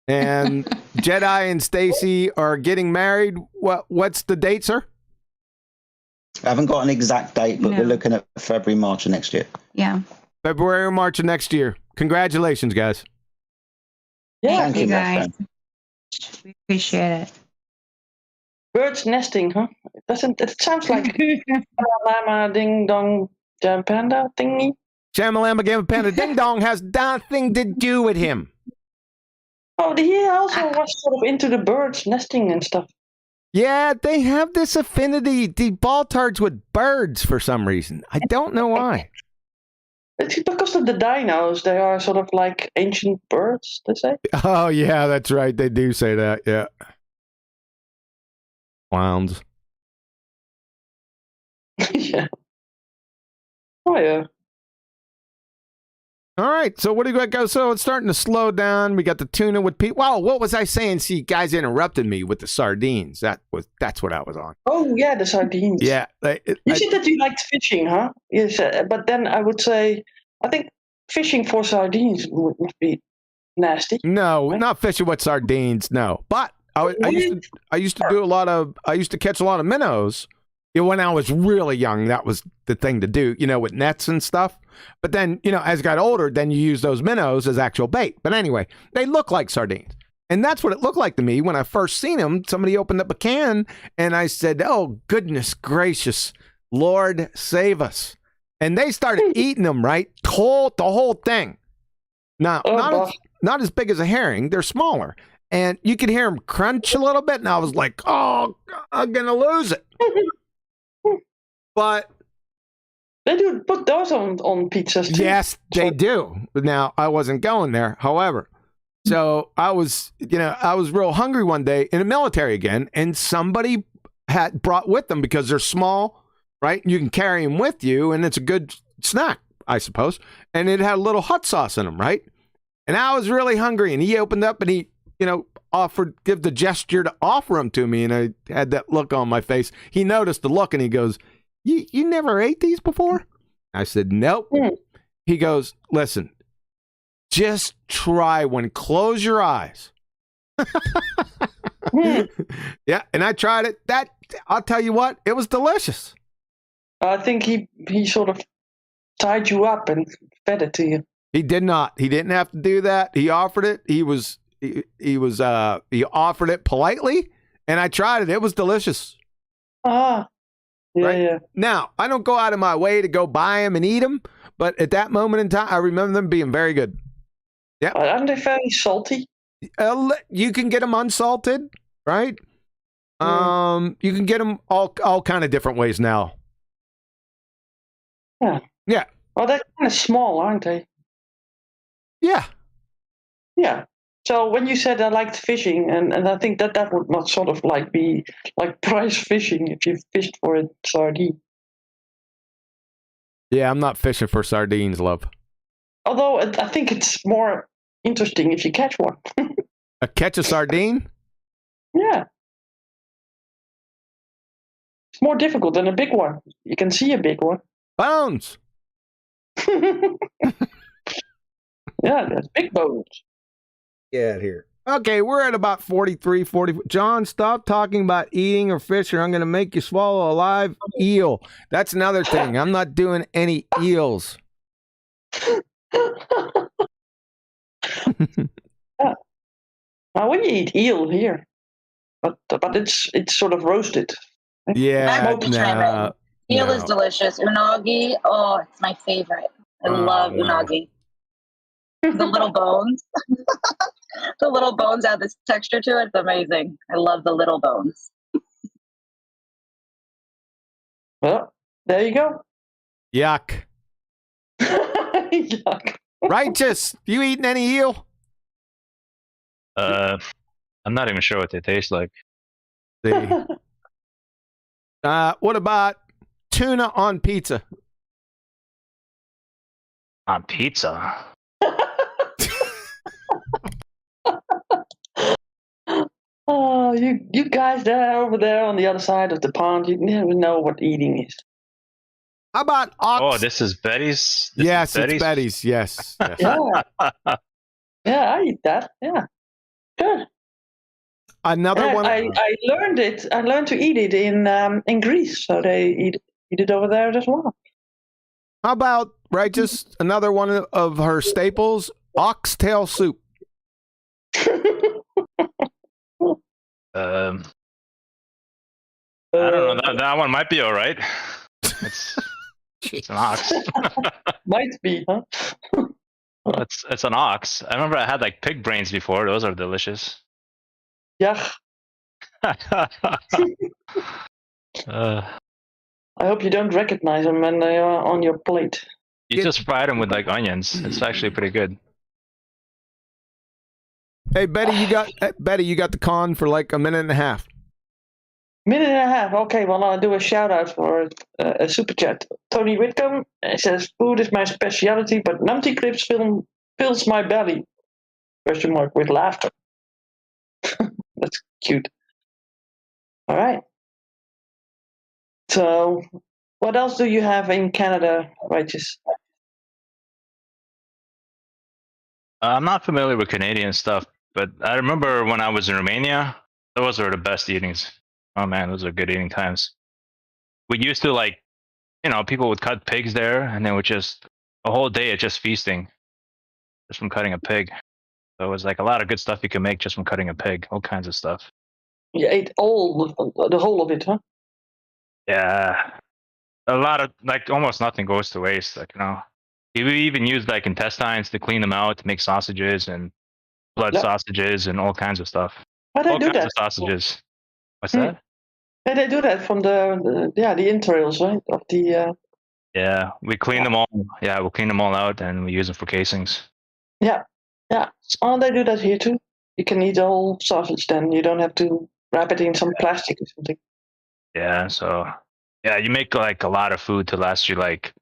And Jedi and Stacy are getting married. What's the date, sir? I haven't got an exact date, but we're looking at February, March of next year. Yeah. February or March of next year. Congratulations, guys. Yeah, Thank you, guys. We appreciate it. Birds nesting, huh? It sounds like Lama Ding Dong Jam Panda thingy. Shamalama Gamma Panda Ding Dong has nothing to do with him. Oh, he also was sort of into the birds nesting and stuff. Yeah, they have this affinity, the ball-tards, with birds for some reason. I don't know why. It's because of the dinos. They are sort of like ancient birds, they say. Oh, yeah, that's right. They do say that, yeah. Clowns. Yeah. Oh, yeah. All right, so what do you got? So it's starting to slow down. We got the tuna with Pete. Wow, what was I saying? See, guys interrupted me with the sardines. That's what I was on. Oh, yeah, the sardines. Yeah. You said that you liked fishing, huh? Yes, but then I would say, I think fishing for sardines would be nasty. No, not fishing with sardines, no. But I used to catch a lot of minnows. When I was really young, that was the thing to do, with nets and stuff. But then, as I got older, then you use those minnows as actual bait. But anyway, they look like sardines. And that's what it looked like to me when I first seen them. Somebody opened up a can and I said, oh, goodness gracious, Lord, save us. And they started eating them, right? The whole thing. Now, not as big as a herring. They're smaller. And you could hear them crunch a little bit. And I was like, oh, I'm going to lose it. But They do put those on pizzas too. Yes, they do. Now, I wasn't going there. However, so I was real hungry one day in the military again, and somebody had brought with them because they're small, right? You can carry them with you, and it's a good snack, I suppose. And it had a little hot sauce in them, right? And I was really hungry, and he opened up and he, give the gesture to offer them to me, and I had that look on my face. He noticed the look, and he goes, You never ate these before? I said, nope. He goes, listen, just try one. Close your eyes. Yeah, and I tried it. I'll tell you what, it was delicious. I think he sort of tied you up and fed it to you. He did not. He didn't have to do that. He offered it. He offered it politely, and I tried it. It was delicious. Ah. Yeah, right? yeah. Now, I don't go out of my way to go buy them and eat them, but at that moment in time, I remember them being very good. Yeah. Aren't they very salty? You can get them unsalted, right? You can get them all kind of different ways now. Yeah. Yeah. Well, they're kind of small, aren't they? Yeah. Yeah. So when you said I liked fishing, and I think that would not sort of like be like prize fishing if you fished for a sardine. Yeah, I'm not fishing for sardines, love. Although I think it's more interesting if you catch one. Catch a sardine? Yeah. It's more difficult than a big one. You can see a big one. Bones. Yeah, there's big bones. Get here. Okay, we're at about 43, 40. John, stop talking about eating or fish, or I'm going to make you swallow a live eel. That's another thing. I'm not doing any eels. Yeah. Well, we eat eel here, but it's sort of roasted. Yeah, Eel is delicious. Unagi, oh, it's my favorite. I love unagi. The little bones. The little bones have this texture to it. It's amazing. I love the little bones. Well, there you go. Yuck. Yuck. Righteous. You eating any eel? I'm not even sure what they taste like. See. What about tuna on pizza? On pizza? Oh, you guys there over there on the other side of the pond, you never know what eating is. How about ox? Oh, this is Betty's? Yes, it's Betty's. Yes. Yeah. Yeah, I eat that. Yeah. Good. Another one. I learned it. I learned to eat it in Greece, so they eat it over there as well. How about Righteous? Another one of her staples: oxtail soup. I don't know. That one might be all right. It's an ox. Might be, huh? Well, it's an ox. I remember I had like pig brains before. Those are delicious. Yeah. I hope you don't recognize them when they are on your plate. You just fry them with like onions. It's actually pretty good. Hey Betty, you got the con for like a minute and a half. Minute and a half. Okay, well I'll do a shout out for a super chat. Tony Whitcomb says, "Food is my speciality, but Numpty Clips fills my belly." Question mark with laughter. That's cute. All right. So, what else do you have in Canada, Righteous? I'm not familiar with Canadian stuff, but I remember when I was in Romania, those were the best eatings. Oh man, those are good eating times. We used to people would cut pigs there, and then would just a whole day of just feasting, just from cutting a pig. So it was like a lot of good stuff you can make just from cutting a pig, all kinds of stuff. You ate the whole of it, huh? Yeah, a lot of almost nothing goes to waste. You even use intestines to clean them out to make sausages and blood sausages and all kinds of stuff. Why they all do kinds that? of sausages. What's that? Yeah, they do that from the entrails, right, of the Yeah, we clean them all. Yeah, we'll clean them all out and we use them for casings. Yeah. Oh, they do that here too. You can eat the whole sausage then. You don't have to wrap it in some plastic or something. Yeah, so yeah, you make like a lot of food to last you like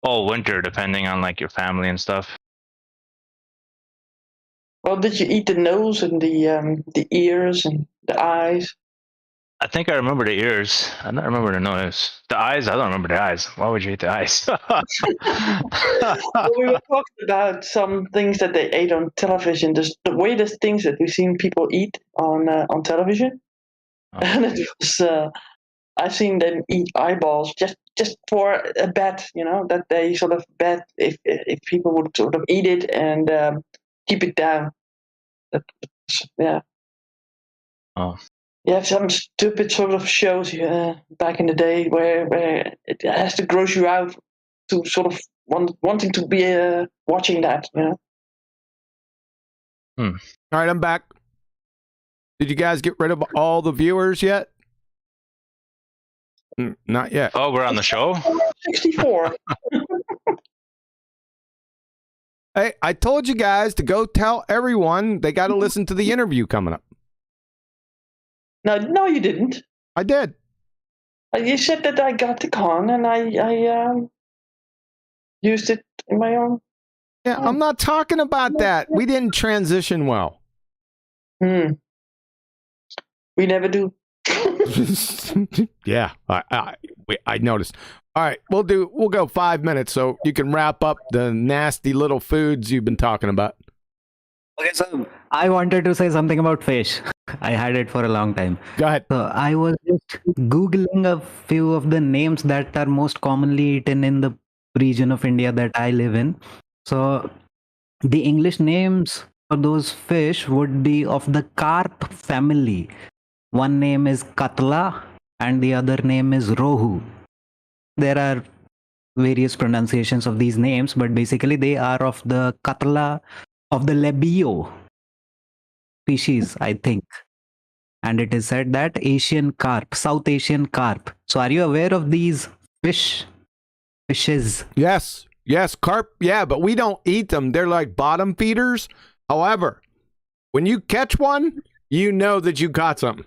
all winter, depending on like your family and stuff. Well, did you eat the nose and the ears and the eyes? I think I remember the ears. I don't remember the nose. The eyes, I don't remember the eyes. Why would you eat the eyes? Well, we were talking about some things that they ate on television. Just the weirdest things that we've seen people eat on television, and it was I've seen them eat eyeballs just for a bet. You know that they sort of bet if people would sort of eat it and keep it down. Yeah. Oh. You have some stupid sort of shows back in the day where it has to gross you out to sort of wanting to be watching that, you know. All right, I'm back. Did you guys get rid of all the viewers yet? Not yet. Oh, we're on the show? 64. Hey, I told you guys to go tell everyone they got to listen to the interview coming up. No, you didn't. I did. You said that I got the con and I used it in my own. Yeah, I'm not talking about that. We didn't transition well. We never do. Yeah, I noticed. All right, we'll go 5 minutes so you can wrap up the nasty little foods you've been talking about. Okay, so I wanted to say something about fish. I had it for a long time. Go ahead. So I was just Googling a few of the names that are most commonly eaten in the region of India that I live in. So the English names for those fish would be of the carp family. One name is katla and the other name is rohu. There are various pronunciations of these names, but basically they are of the katla of the labio species, I think. And it is said that Asian carp, South Asian carp. So are you aware of these fishes? Yes, carp. Yeah, but we don't eat them. They're like bottom feeders. However, when you catch one, you know that you caught something.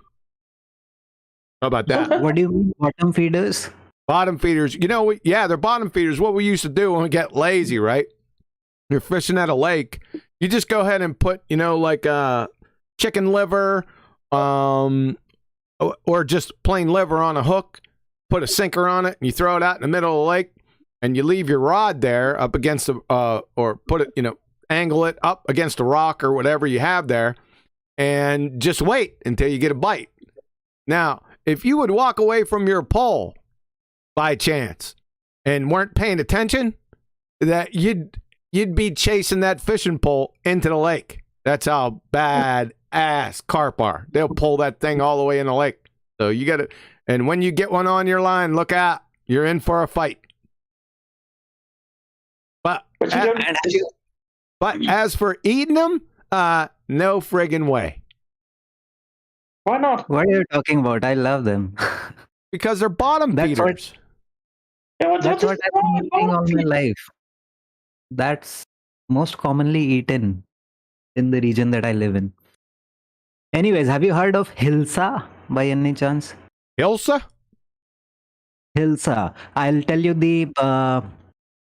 How about that? What do you mean, bottom feeders? Bottom feeders. You know, yeah, they're bottom feeders. What we used to do when we get lazy, right? You're fishing at a lake. You just go ahead and put, like chicken liver, or just plain liver on a hook, put a sinker on it, and you throw it out in the middle of the lake, and you leave your rod there up against or put it, angle it up against a rock or whatever you have there, and just wait until you get a bite. Now, if you would walk away from your pole by chance and weren't paying attention, that you'd be chasing that fishing pole into the lake. That's how bad ass carp are. They'll pull that thing all the way in the lake. So you got to, and when you get one on your line, look out. You're in for a fight. But as for eating them, no friggin' way. Why not? What are you talking about? I love them. Because they're bottom feeders. That's what I've been eating all my life. That's most commonly eaten in the region that I live in. Anyways, have you heard of hilsa by any chance? Hilsa? Hilsa. I'll tell you the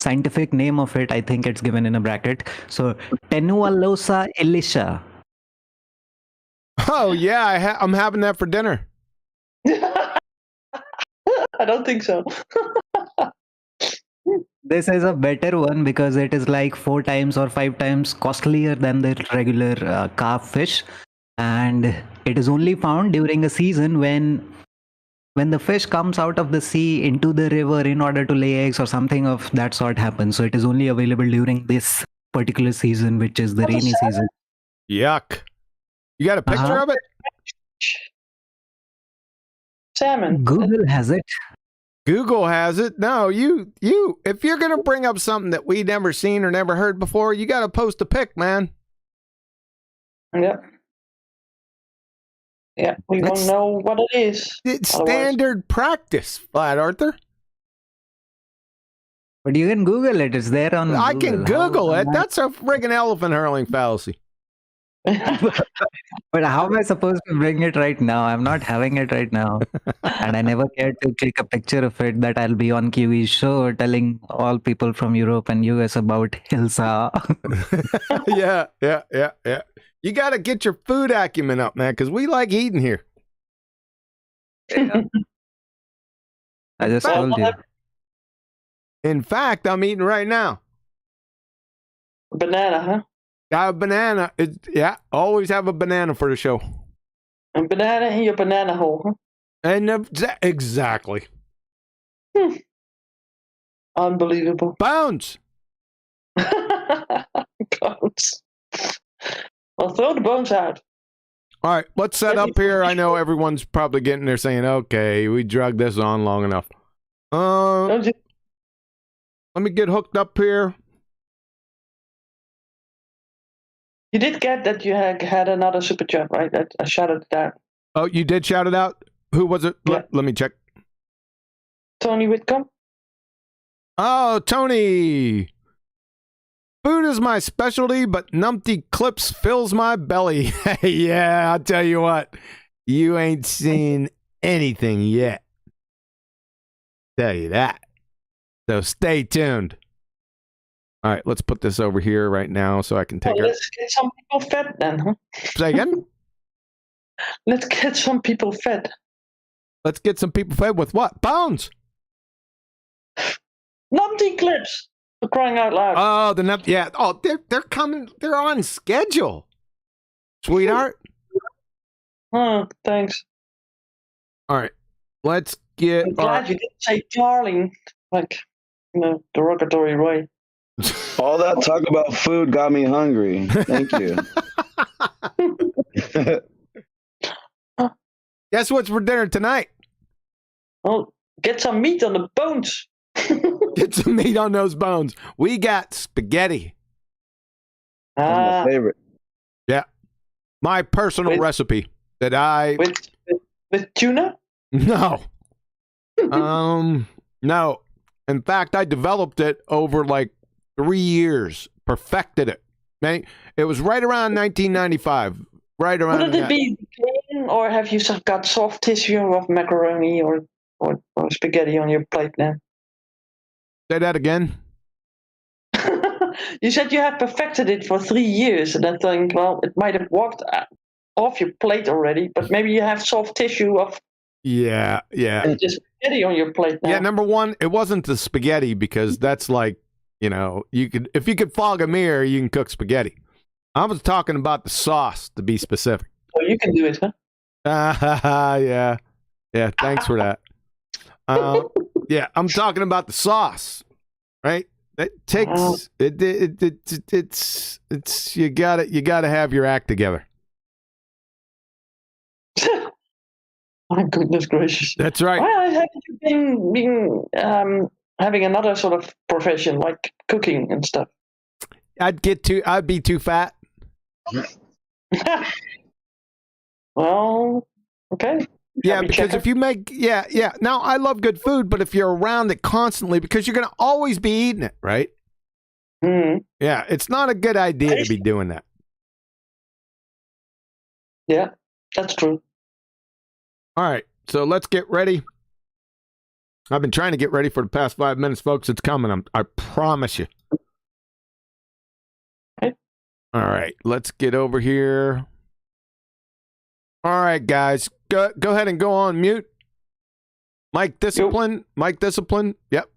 scientific name of it. I think it's given in a bracket. So, Tenualosa elisha. Oh, yeah, I'm having that for dinner. I don't think so. This is a better one because it is like 4 times or 5 times costlier than the regular carp fish, and it is only found during a season when the fish comes out of the sea into the river in order to lay eggs or something of that sort happens. So it is only available during this particular season, which is the rainy season. Yuck. You got a picture of it? Salmon. Google has it. Google has it. No, you, if you're going to bring up something that we never seen or never heard before, you got to post a pic, man. Yeah. Yeah, we won't know what it is. It's standard practice, Flat Arthur. But you can Google it. It's there on I can Google. Google it. That's a friggin' elephant hurling fallacy. But how am I supposed to bring it right now? I'm not having it right now. And I never cared to click a picture of it that I'll be on Kiwi's show telling all people from Europe and US about Hilsa. Yeah. You got to get your food acumen up, man, because we like eating here. I just told you. In fact, I'm eating right now. Banana, huh? Got a banana. Always have a banana for the show. A banana in your banana hole, huh? And exactly. Unbelievable. Bones. Bones. Well, throw the bones out. All right, let's set up here. I know everyone's probably getting there saying, okay, we drugged this on long enough. Let me get hooked up here. You did get that you had another super chat, right? I shouted it out. Oh, you did shout it out? Who was it? Yeah. Let me check. Tony Whitcomb. Oh, Tony. Food is my specialty, but numpty clips fills my belly. Yeah, I'll tell you what. You ain't seen anything yet. Tell you that. So stay tuned. All right, let's put this over here right now so I can take it. Let's get some people fed then, huh? Say again? Let's get some people fed. Let's get some people fed with what? Bones. Numpty clips. For crying out loud. Oh, yeah. Oh, they're coming. They're on schedule. Sweetheart. Oh, thanks. All right. Let's get. I'm glad you didn't say darling, like in a derogatory way. All that talk about food got me hungry. Thank you. Guess what's for dinner tonight? Oh, get some meat on the bones. Get some meat on those bones. We got spaghetti. My favorite. Yeah. My personal recipe that I... With tuna? No. No. In fact, I developed it over like 3 years. Perfected it. It was right around 1995. Right around. Would it be plain, or have you got soft tissue of macaroni or spaghetti on your plate now? Say that again. You said you had perfected it for 3 years, and I think, well, it might have walked off your plate already, but maybe you have soft tissue of Yeah. just spaghetti on your plate now. Yeah, number one, it wasn't the spaghetti because that's like, if you could fog a mirror, you can cook spaghetti. I was talking about the sauce, to be specific. Oh, you can do it, huh? Yeah. Yeah, thanks for that. Yeah, I'm talking about the sauce, right? It takes it's you gotta have your act together. My goodness gracious! That's right. Why haven't you been having another sort of profession like cooking and stuff? I'd be too fat. Well, okay. Yeah, because if you make, Now, I love good food, but if you're around it constantly, because you're going to always be eating it, right? Mm. Yeah, it's not a good idea to be doing that. Yeah, that's true. All right, so let's get ready. I've been trying to get ready for the past 5 minutes, folks. It's coming. I promise you. Okay. All right, let's get over here. All right, guys, go ahead and go on mute. Mic discipline. Mic discipline. Yep.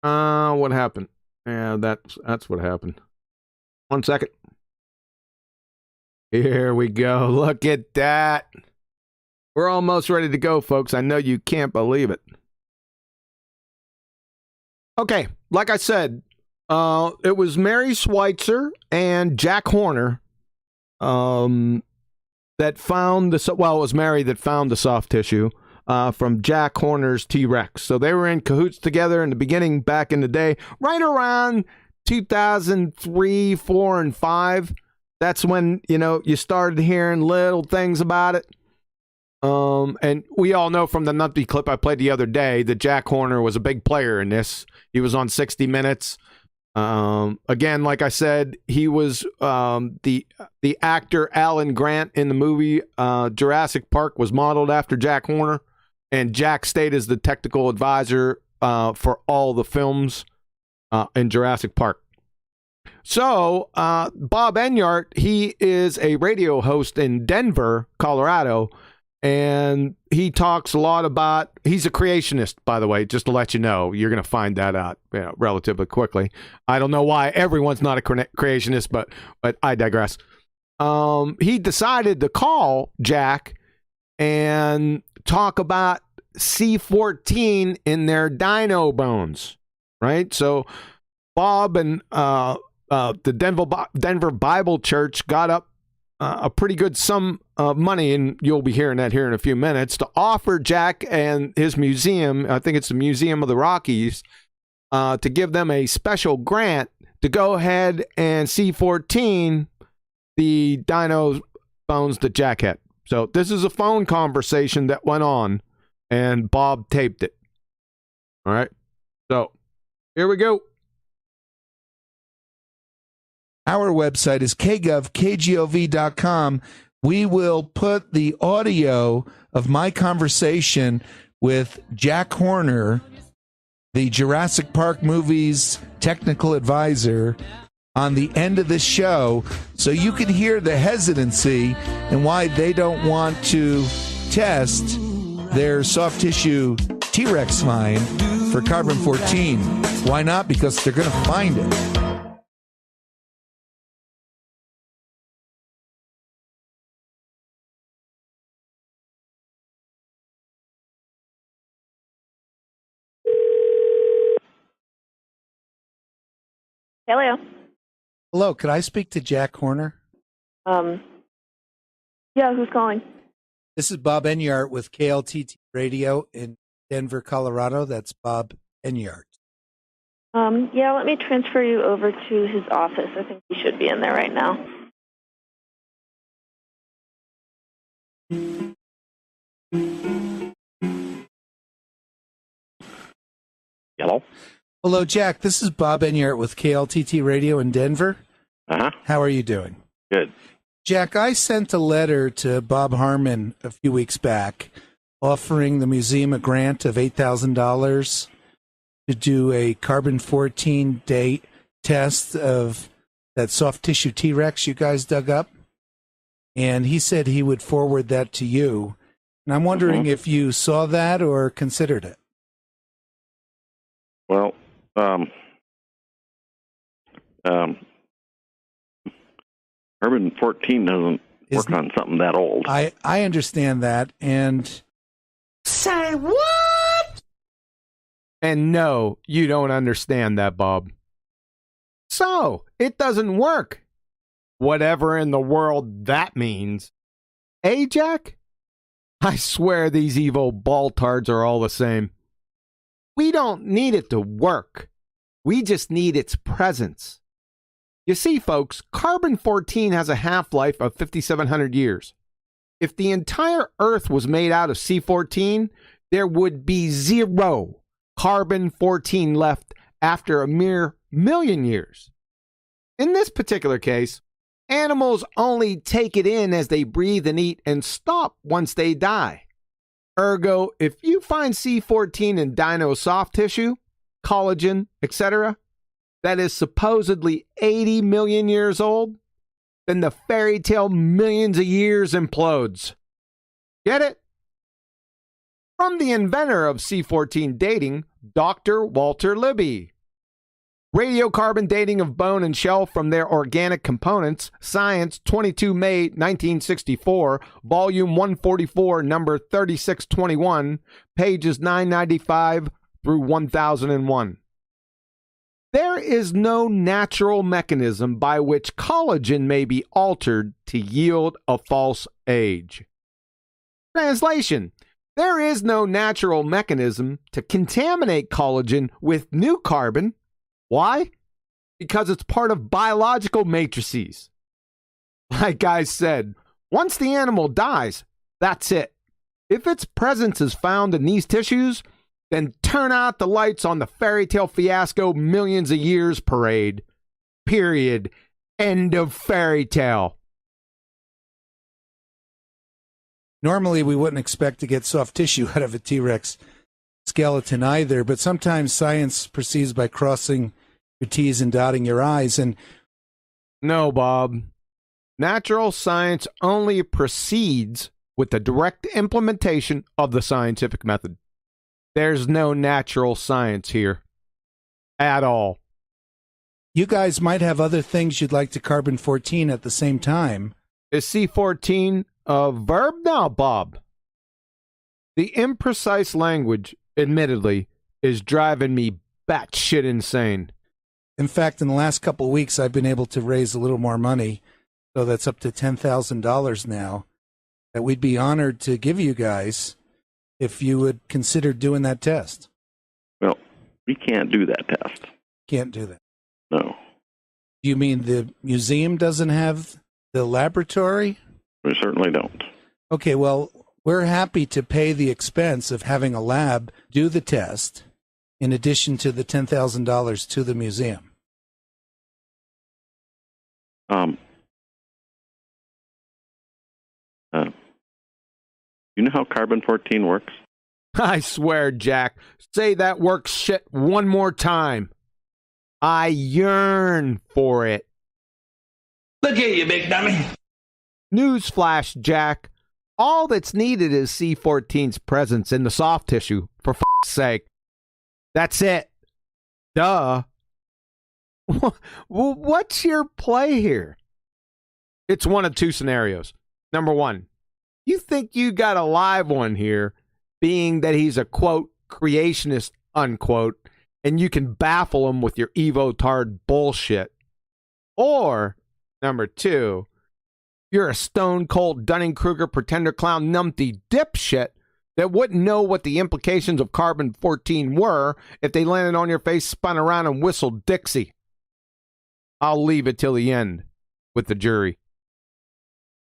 What happened? Yeah, that's what happened. 1 second. Here we go. Look at that. We're almost ready to go, folks. I know you can't believe it. Okay, like I said, it was Mary Schweitzer and Jack Horner that found it was Mary that found the soft tissue from Jack Horner's T-Rex. So they were in cahoots together in the beginning, back in the day, right around 2003, 4, and 5. That's when, you started hearing little things about it. And we all know from the Numpty clip I played the other day that Jack Horner was a big player in this. He was on 60 Minutes. Again, like I said, he was the actor Alan Grant in the movie Jurassic Park was modeled after Jack Horner, and Jack stayed as the technical advisor for all the films in Jurassic Park. So, Bob Enyart, he is a radio host in Denver, Colorado, and he talks a lot about, he's a creationist, by the way, just to let you know. You're going to find that out relatively quickly. I don't know why everyone's not a creationist, but I digress. He decided to call Jack and talk about C14 in their dino bones, right? So Bob and the Denver Bible Church got up a pretty good sum of money, and you'll be hearing that here in a few minutes, to offer Jack and his museum, I think it's the Museum of the Rockies, to give them a special grant to go ahead and C14 the dino bones that Jack had. So this is a phone conversation that went on, and Bob taped it. All right. So here we go. Our website is kgov.com. We will put the audio of my conversation with Jack Horner, the Jurassic Park movies technical advisor, on the end of this show, so you can hear the hesitancy and why they don't want to test their soft tissue T-Rex spine for carbon-14. Why not? Because they're going to find it. Hello. Hello, could I speak to Jack Horner? Yeah, who's calling? This is Bob Enyart with KLTT Radio in Denver, Colorado. That's Bob Enyart. Yeah, let me transfer you over to his office. I think he should be in there right now. Hello? Hello, Jack. This is Bob Enyart with KLTT Radio in Denver. Uh-huh. How are you doing? Good. Jack, I sent a letter to Bob Harmon a few weeks back offering the museum a grant of $8,000 to do a carbon-14 date test of that soft tissue T-Rex you guys dug up. And he said he would forward that to you. And I'm wondering if you saw that or considered it. Well, carbon-14 doesn't work on something that old. I understand that, and... Say what? And no, you don't understand that, Bob. So, it doesn't work. Whatever in the world that means. Eh, Jack? I swear these evil baltards are all the same. We don't need it to work. We just need its presence. You see, folks, carbon-14 has a half-life of 5,700 years. If the entire Earth was made out of C14, there would be 0 carbon-14 left after a mere million years. In this particular case, animals only take it in as they breathe and eat and stop once they die. Ergo, if you find C14 in dino soft tissue, collagen, etc., that is supposedly 80 million years old, then the fairy tale millions of years implodes. Get it? From the inventor of C14 dating, Dr. Walter Libby. Radiocarbon dating of bone and shell from their organic components, Science, 22 May 1964, Volume 144, number 3621, pages 995 through 1001. There is no natural mechanism by which collagen may be altered to yield a false age. Translation: there is no natural mechanism to contaminate collagen with new carbon. Why? Because it's part of biological matrices. Like I said, once the animal dies, that's it. If its presence is found in these tissues, then turn out the lights on the fairy tale fiasco millions of years parade. Period. End of fairy tale. Normally, we wouldn't expect to get soft tissue out of a T-Rex skeleton either, but sometimes science proceeds by crossing your T's and dotting your I's. And no, Bob. Natural science only proceeds with the direct implementation of the scientific method. There's no natural science here. At all. You guys might have other things you'd like to carbon-14 at the same time. Is C14 a verb now, Bob? The imprecise language, admittedly, is driving me batshit insane. In fact, in the last couple of weeks, I've been able to raise a little more money, so that's up to $10,000 now, that we'd be honored to give you guys if you would consider doing that test. Well, we can't do that test. Can't do that. No. You mean the museum doesn't have the laboratory? We certainly don't. Okay, well, we're happy to pay the expense of having a lab do the test in addition to the $10,000 to the museum. You know how carbon-14 works? I swear, Jack, say that works shit one more time. I yearn for it. Look at you, big dummy. Newsflash, Jack. All that's needed is C14's presence in the soft tissue, for f***'s sake. That's it. Duh. What's your play here? It's one of two scenarios. Number one, you think you got a live one here, being that he's a, quote, creationist, unquote, and you can baffle him with your Evo-tard bullshit. Or, number two, you're a stone-cold Dunning-Kruger pretender clown numpty dipshit that wouldn't know what the implications of carbon-14 were if they landed on your face, spun around, and whistled Dixie. I'll leave it till the end with the jury.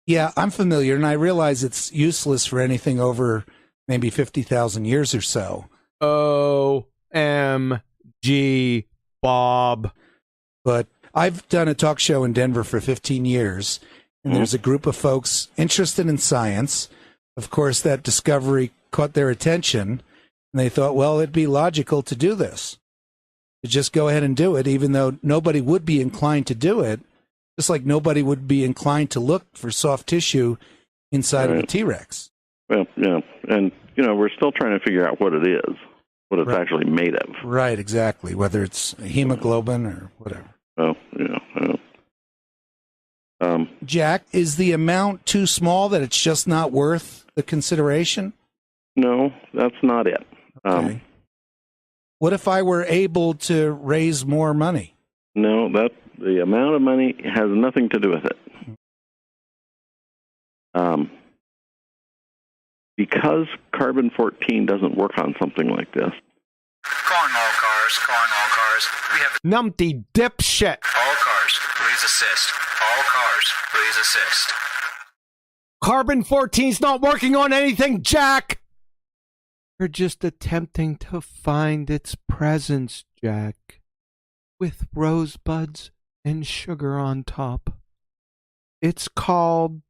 Yeah, I'm familiar, and I realize it's useless for anything over maybe 50,000 years or so. OMG, Bob. But I've done a talk show in Denver for 15 years, and there's a group of folks interested in science. Of course, that discovery caught their attention, and they thought, well, it'd be logical to do this. To just go ahead and do it, even though nobody would be inclined to do it, just like nobody would be inclined to look for soft tissue inside of a T-Rex. Well, yeah, and, we're still trying to figure out what it is, what it's actually made of. Right, exactly, whether it's hemoglobin or whatever. Well, Jack, is the amount too small that it's just not worth the consideration? No, that's not it. Okay. What if I were able to raise more money? No, the amount of money has nothing to do with it. Because carbon-14 doesn't work on something like this. Calling all cars. We have numpty dipshit. All cars, please assist. All cars, please assist. Carbon-14's not working on anything, Jack! We're just attempting to find its presence, Jack. With rosebuds and sugar on top. It's called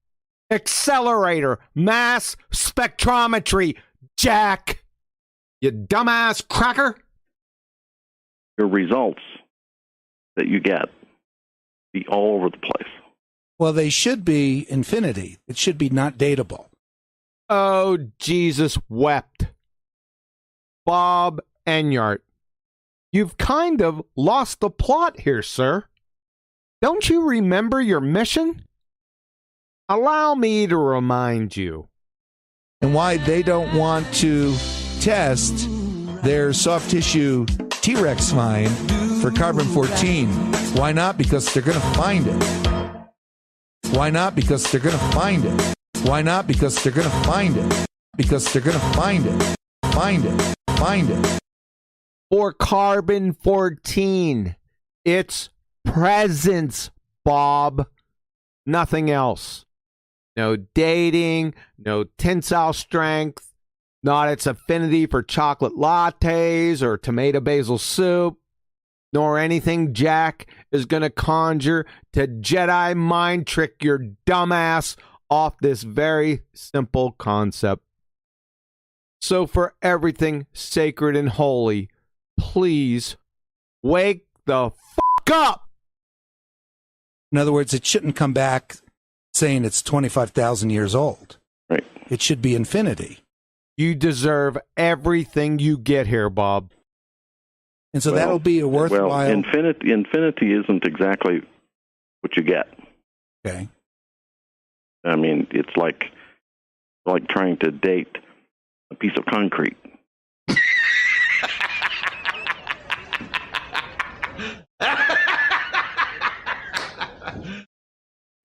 accelerator mass spectrometry, Jack. You dumbass cracker. Your results that you get be all over the place. Well, they should be infinity. It should be not dateable. Oh, Jesus wept. Bob Enyart, you've kind of lost the plot here, sir. Don't you remember your mission? Allow me to remind you. And why they don't want to test their soft tissue T-Rex find for carbon-14. Why not? Because they're going to find it. Why not? Because they're going to find it. Why not? Because they're going to find it. Because they're going to find it. Find it. Find it. For carbon-14, it's presence, Bob. Nothing else. no dating, no tensile strength, not its affinity for chocolate lattes or tomato basil soup, nor anything Jack is going to conjure to Jedi mind trick your dumbass off this very simple concept. So for everything sacred and holy, please wake the fuck up. In other words, it shouldn't come back saying it's 25,000 years old. Right. It should be infinity. You deserve everything you get here, Bob. And so that'll be a worthwhile... Well, infinity isn't exactly what you get. Okay. I mean, it's like trying to date a piece of concrete.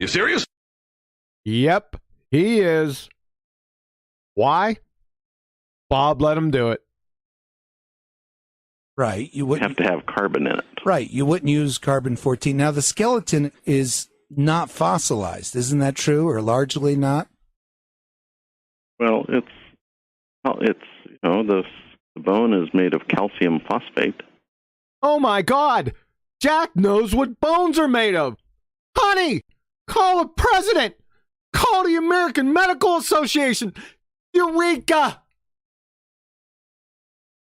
You serious? Yep, he is. Why? Bob let him do it. Right. You wouldn't have to have carbon in it. Right. You wouldn't use carbon-14. Now, the skeleton is not fossilized. Isn't that true, or largely not? Well, the bone is made of calcium phosphate. Oh my God! Jack knows what bones are made of! Honey! Call the president! Call the American Medical Association! Eureka!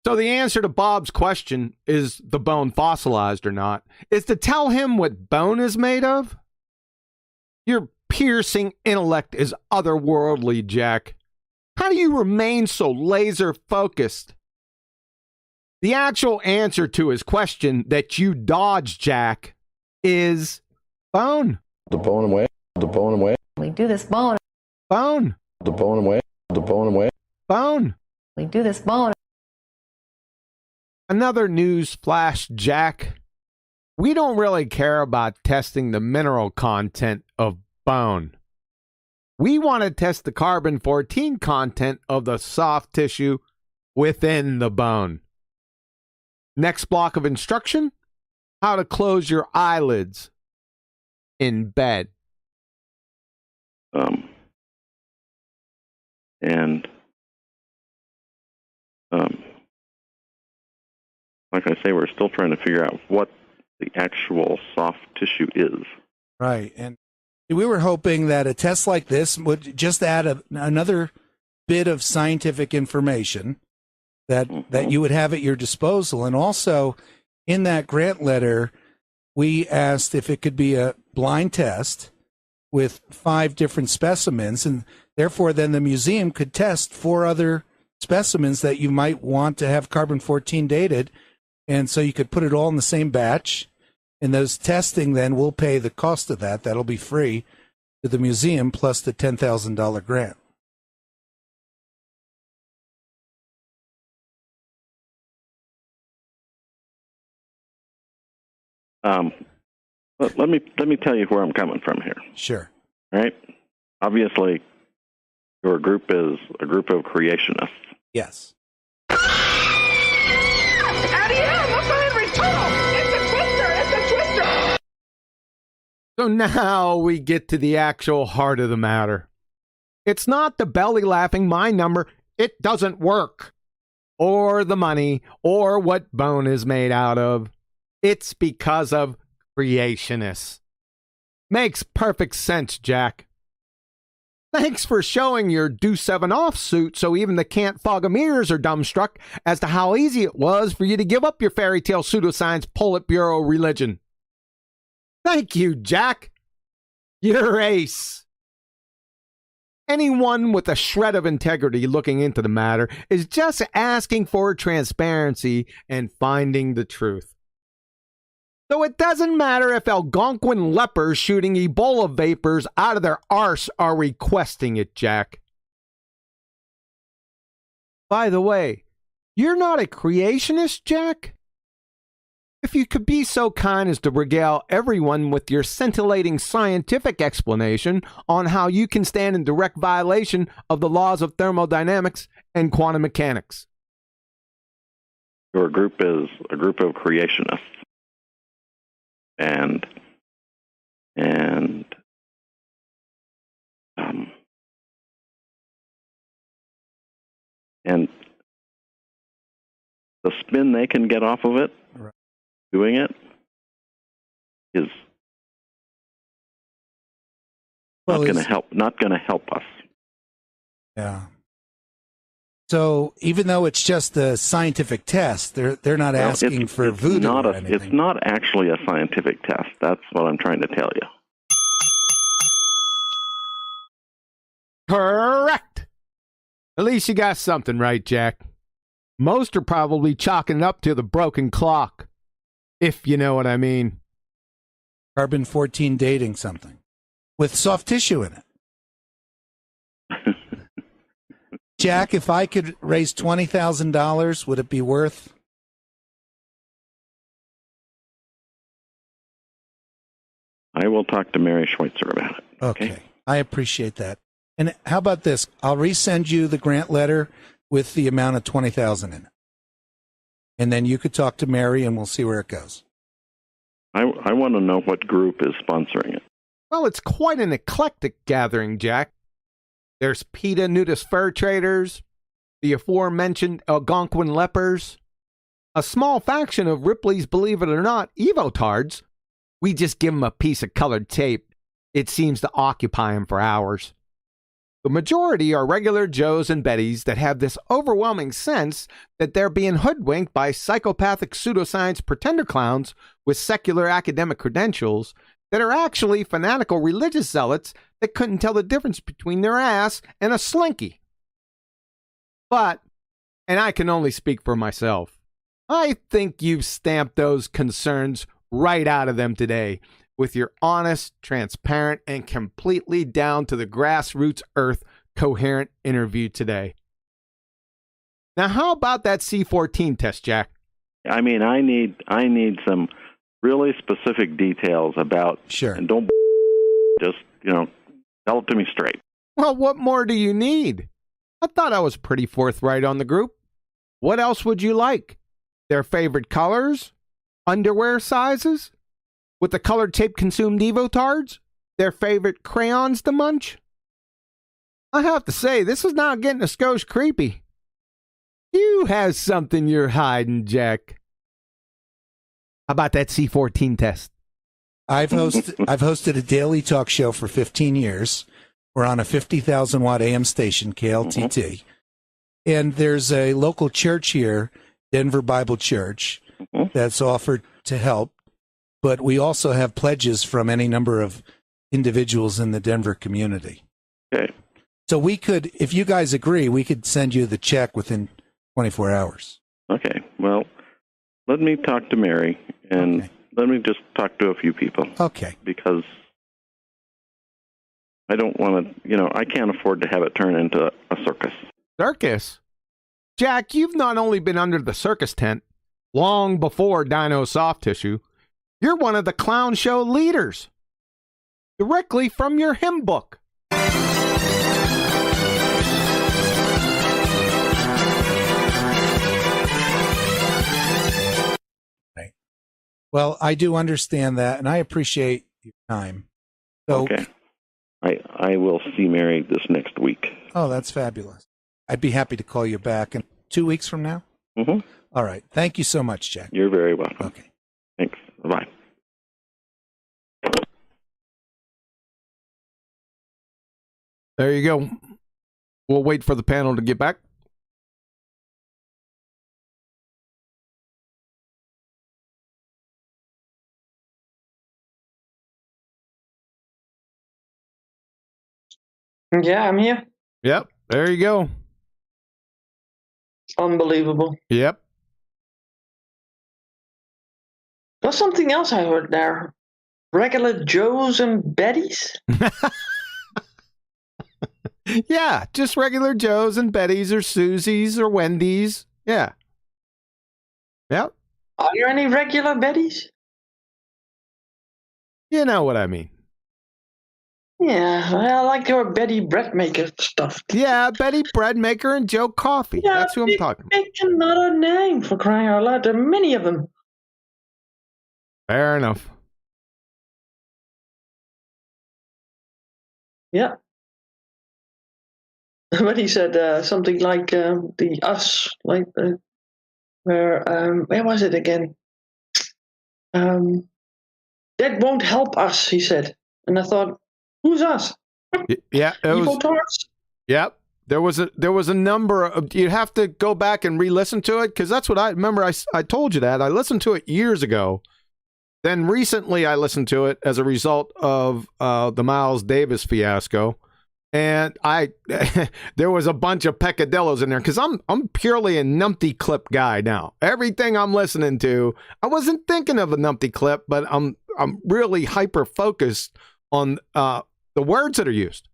So the answer to Bob's question, is the bone fossilized or not, is to tell him what bone is made of? Your piercing intellect is otherworldly, Jack. How do you remain so laser-focused? The actual answer to his question that you dodged, Jack, is bone. The bone away. The bone away. We do this bone. Bone. The bone away. The bone away. Bone. We do this bone. Another news flash, Jack. We don't really care about testing the mineral content of bone. We want to test the carbon-14 content of the soft tissue within the bone. Next block of instruction, how to close your eyelids in bed. Like I say, we're still trying to figure out what the actual soft tissue is. Right. And we were hoping that a test like this would just add another bit of scientific information that you would have at your disposal. And also, in that grant letter, we asked if it could be a blind test with 5 different specimens, and therefore then the museum could test 4 other specimens that you might want to have carbon-14 dated, and so you could put it all in the same batch, and those testing then will pay the cost of that. That'll be free to the museum plus the $10,000 grant. But let me tell you where I'm coming from here. Sure. All right. Obviously, your group is a group of creationists. Yes. So now we get to the actual heart of the matter. It's not the belly laughing my number. It doesn't work. Or the money, or what bone is made out of. It's because of creationists. Makes perfect sense, Jack. Thanks for showing your Do 7 offsuit so even the can't fog 'em ears are dumbstruck as to how easy it was for you to give up your fairy tale pseudoscience Politburo religion. Thank you, Jack. You're ace. Anyone with a shred of integrity looking into the matter is just asking for transparency and finding the truth. So it doesn't matter if Algonquin lepers shooting Ebola vapors out of their arse are requesting it, Jack. By the way, you're not a creationist, Jack? If you could be so kind as to regale everyone with your scintillating scientific explanation on how you can stand in direct violation of the laws of thermodynamics and quantum mechanics. Your group is a group of creationists. And And the spin they can get off of it, doing it, is not going to help. Not going to help us. Yeah. So even though it's just a scientific test, they're not Well, asking for voodoo not or a, anything. It's not actually a scientific test. That's what I'm trying to tell you. Correct. At least you got something right, Jack. Most are probably chalking it up to the broken clock, if you know what I mean. Carbon-14 dating something with soft tissue in it. Jack, if I could raise $20,000, would it be worth? I will talk to Mary Schweitzer about it. Okay. I appreciate that. And how about this? I'll resend you the grant letter with the amount of $20,000 in it. And then you could talk to Mary and we'll see where it goes. I want to know what group is sponsoring it. Well, it's quite an eclectic gathering, Jack. There's PETA nudist fur traders, the aforementioned Algonquin lepers, a small faction of Ripley's Believe It or Not Evotards. We just give them a piece of colored tape. It seems to occupy them for hours. The majority are regular Joes and Bettys that have this overwhelming sense that they're being hoodwinked by psychopathic pseudoscience pretender clowns with secular academic credentials that are actually fanatical religious zealots that couldn't tell the difference between their ass and a slinky. But, and I can only speak for myself, I think you've stamped those concerns right out of them today with your honest, transparent, and completely down to the grassroots earth coherent interview today. Now, how about that C14 test, Jack? I mean, I need some really specific details about. Sure. And don't just tell it to me straight. Well, what more do you need? I thought I was pretty forthright on the group. What else would you like? Their favorite colors? Underwear sizes? With the colored tape consumed Evotards? Their favorite crayons to munch? I have to say, this is now getting a skosh creepy. You have something you're hiding, Jack. How about that C14 test? I've hosted a daily talk show for 15 years. We're on a 50,000 watt AM station, KLTT. And there's a local church here, Denver Bible Church, that's offered to help. But we also have pledges from any number of individuals in the Denver community. Okay. So we could, if you guys agree, we could send you the check within 24 hours. Okay. Well, let me talk to Mary and let me just talk to a few people. Okay. Because I don't want to, I can't afford to have it turn into a circus. Circus? Jack, you've not only been under the circus tent long before Dino Soft Tissue, you're one of the clown show leaders. Directly from your hymn book. Right. Well, I do understand that, and I appreciate your time. So, okay. I will see Mary this next week. Oh, that's fabulous. I'd be happy to call you back in 2 weeks from now. Mm-hmm. All right. Thank you so much, Jack. You're very welcome. Okay. Thanks. Bye-bye. There you go. We'll wait for the panel to get back. Yeah, I'm here. Yep. There you go. It's unbelievable. Yep. There's something else I heard there. Regular Joes and Bettys? Yeah, just regular Joes and Bettys or Susies or Wendy's. Yeah. Yep. Are there any regular Bettys? You know what I mean. Yeah, I like your Betty bread maker stuff. Yeah, Betty bread maker and Joe Coffee. Yeah, that's who I'm talking about. Pick another name, for crying out loud. There are many of them. Fair enough. Yeah. when he said something like the us, like where was it again? That won't help us, he said. And I thought, who's us? Yeah, it was. Yep. There was a number of, you have to go back and re-listen to it, because that's what I remember. I told you that. I listened to it years ago. Then recently I listened to it as a result of the Miles Davis fiasco. And there was a bunch of peccadillos in there, because I'm purely a numpty clip guy now. Everything I'm listening to, I wasn't thinking of a numpty clip, but I'm really hyper focused on the words that are used,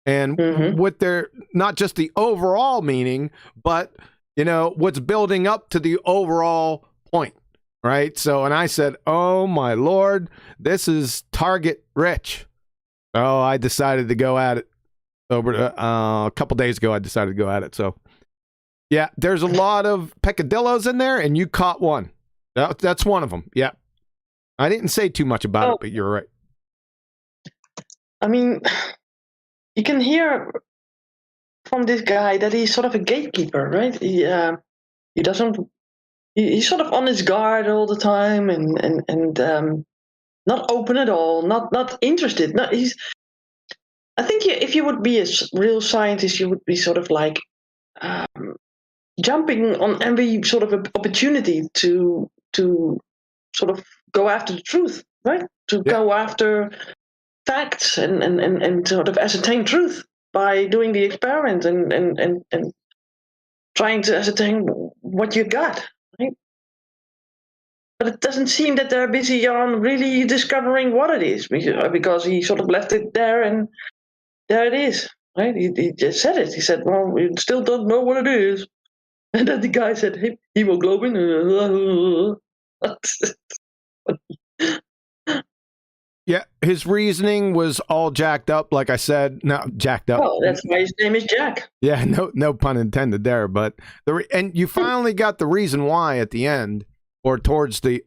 and what they're, not just the overall meaning, but what's building up to the overall point, right? So, and I said, "Oh my Lord, this is target rich." Oh, I decided to go at it. Over a couple days ago, I decided to go at it. So, yeah, there's a lot of peccadillos in there, and you caught one. That's one of them. Yeah, I didn't say too much about it, but you're right. I mean, you can hear from this guy that he's sort of a gatekeeper, right? He doesn't. He's sort of on his guard all the time, and not open at all, not interested. No, he's. I think if you would be a real scientist, you would be sort of like jumping on every sort of opportunity to sort of go after the truth, right? To go after facts and sort of ascertain truth by doing the experiment and trying to ascertain what you got, right? But it doesn't seem that they're busy on really discovering what it is, because he sort of left it there and there it is, right? He just said it. He said, "Well, we still don't know what it is." And then the guy said, "Hey, hemoglobin." Yeah, his reasoning was all jacked up, like I said. No, jacked up. Oh, that's why his name is Jack. Yeah, no pun intended there. But and you finally got the reason why at the end, or towards the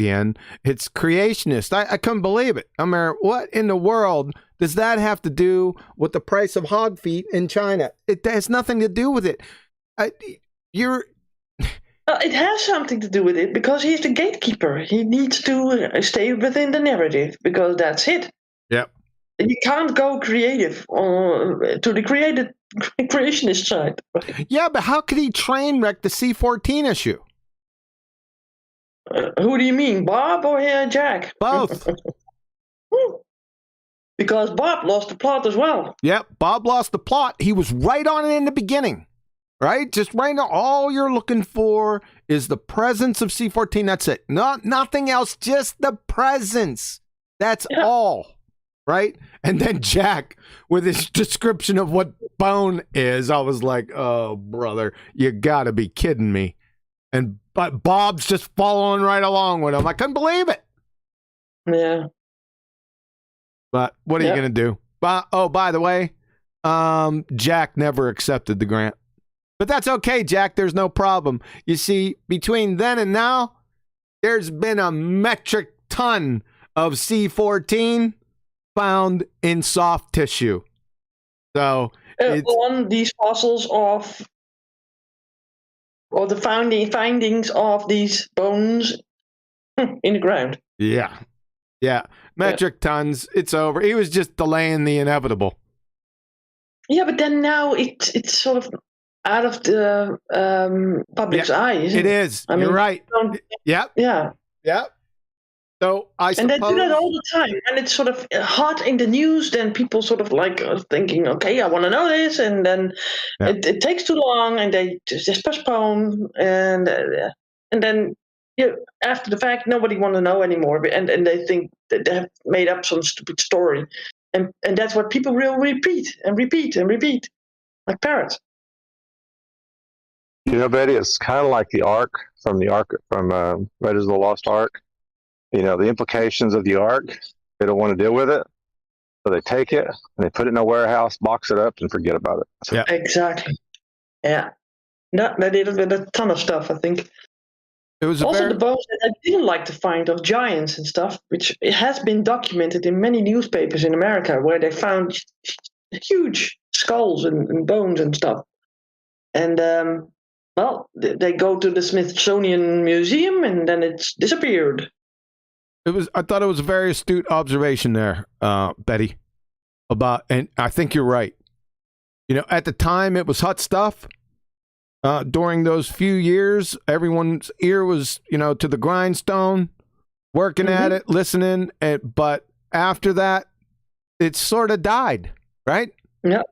end. It's creationist. I couldn't believe it. I mean, what in the world does that have to do with the price of hog feet in China? It has nothing to do with it. It has something to do with it, because he's the gatekeeper. He needs to stay within the narrative, because that's it. Yep. You can't go creative to the creationist side. Yeah, but how could he train wreck the C-14 issue? Who do you mean, Bob or Jack? Both. Because Bob lost the plot as well. Yep, Bob lost the plot. He was right on it in the beginning, right? Just right now, all you're looking for is the presence of C-14. That's it. Nothing else, just the presence. That's all, right? And then Jack, with his description of what bone is, I was like, oh, brother, you gotta be kidding me. But Bob's just following right along with him. I couldn't believe it. Yeah. But what are you going to do? By the way, Jack never accepted the grant. But that's okay, Jack. There's no problem. You see, between then and now, there's been a metric ton of C-14 found in soft tissue. So on these fossils of, or the findings of these bones in the ground. Yeah. Metric tons. It's over. He was just delaying the inevitable. Yeah, but then now it's sort of out of the public's eye, isn't it? It is. You're right. Yep. Yeah. Yep. So I suppose... And they do that all the time. And it's sort of hot in the news, then people sort of like are thinking, okay, I want to know this. And then it takes too long and they just postpone. And then after the fact, nobody want to know anymore. And they think that they have made up some stupid story. And that's what people will repeat and repeat and repeat, like parrots. You know, Betty, it's kind of like the Ark from Raiders of the Lost Ark. You know, the implications of the Ark, they don't want to deal with it. So they take it and they put it in a warehouse, box it up, and forget about it. So, Exactly. Yeah. No, they did a ton of stuff, I think. It was also the bones that I didn't like to find of giants and stuff, which it has been documented in many newspapers in America, where they found huge skulls and bones and stuff. And well, they go to the Smithsonian Museum, and then it's disappeared. I thought it was a very astute observation there, Betty. And I think you're right. At the time it was hot stuff. During those few years, everyone's ear was, to the grindstone, working at it, listening. But after that, it sort of died, right? Yeah.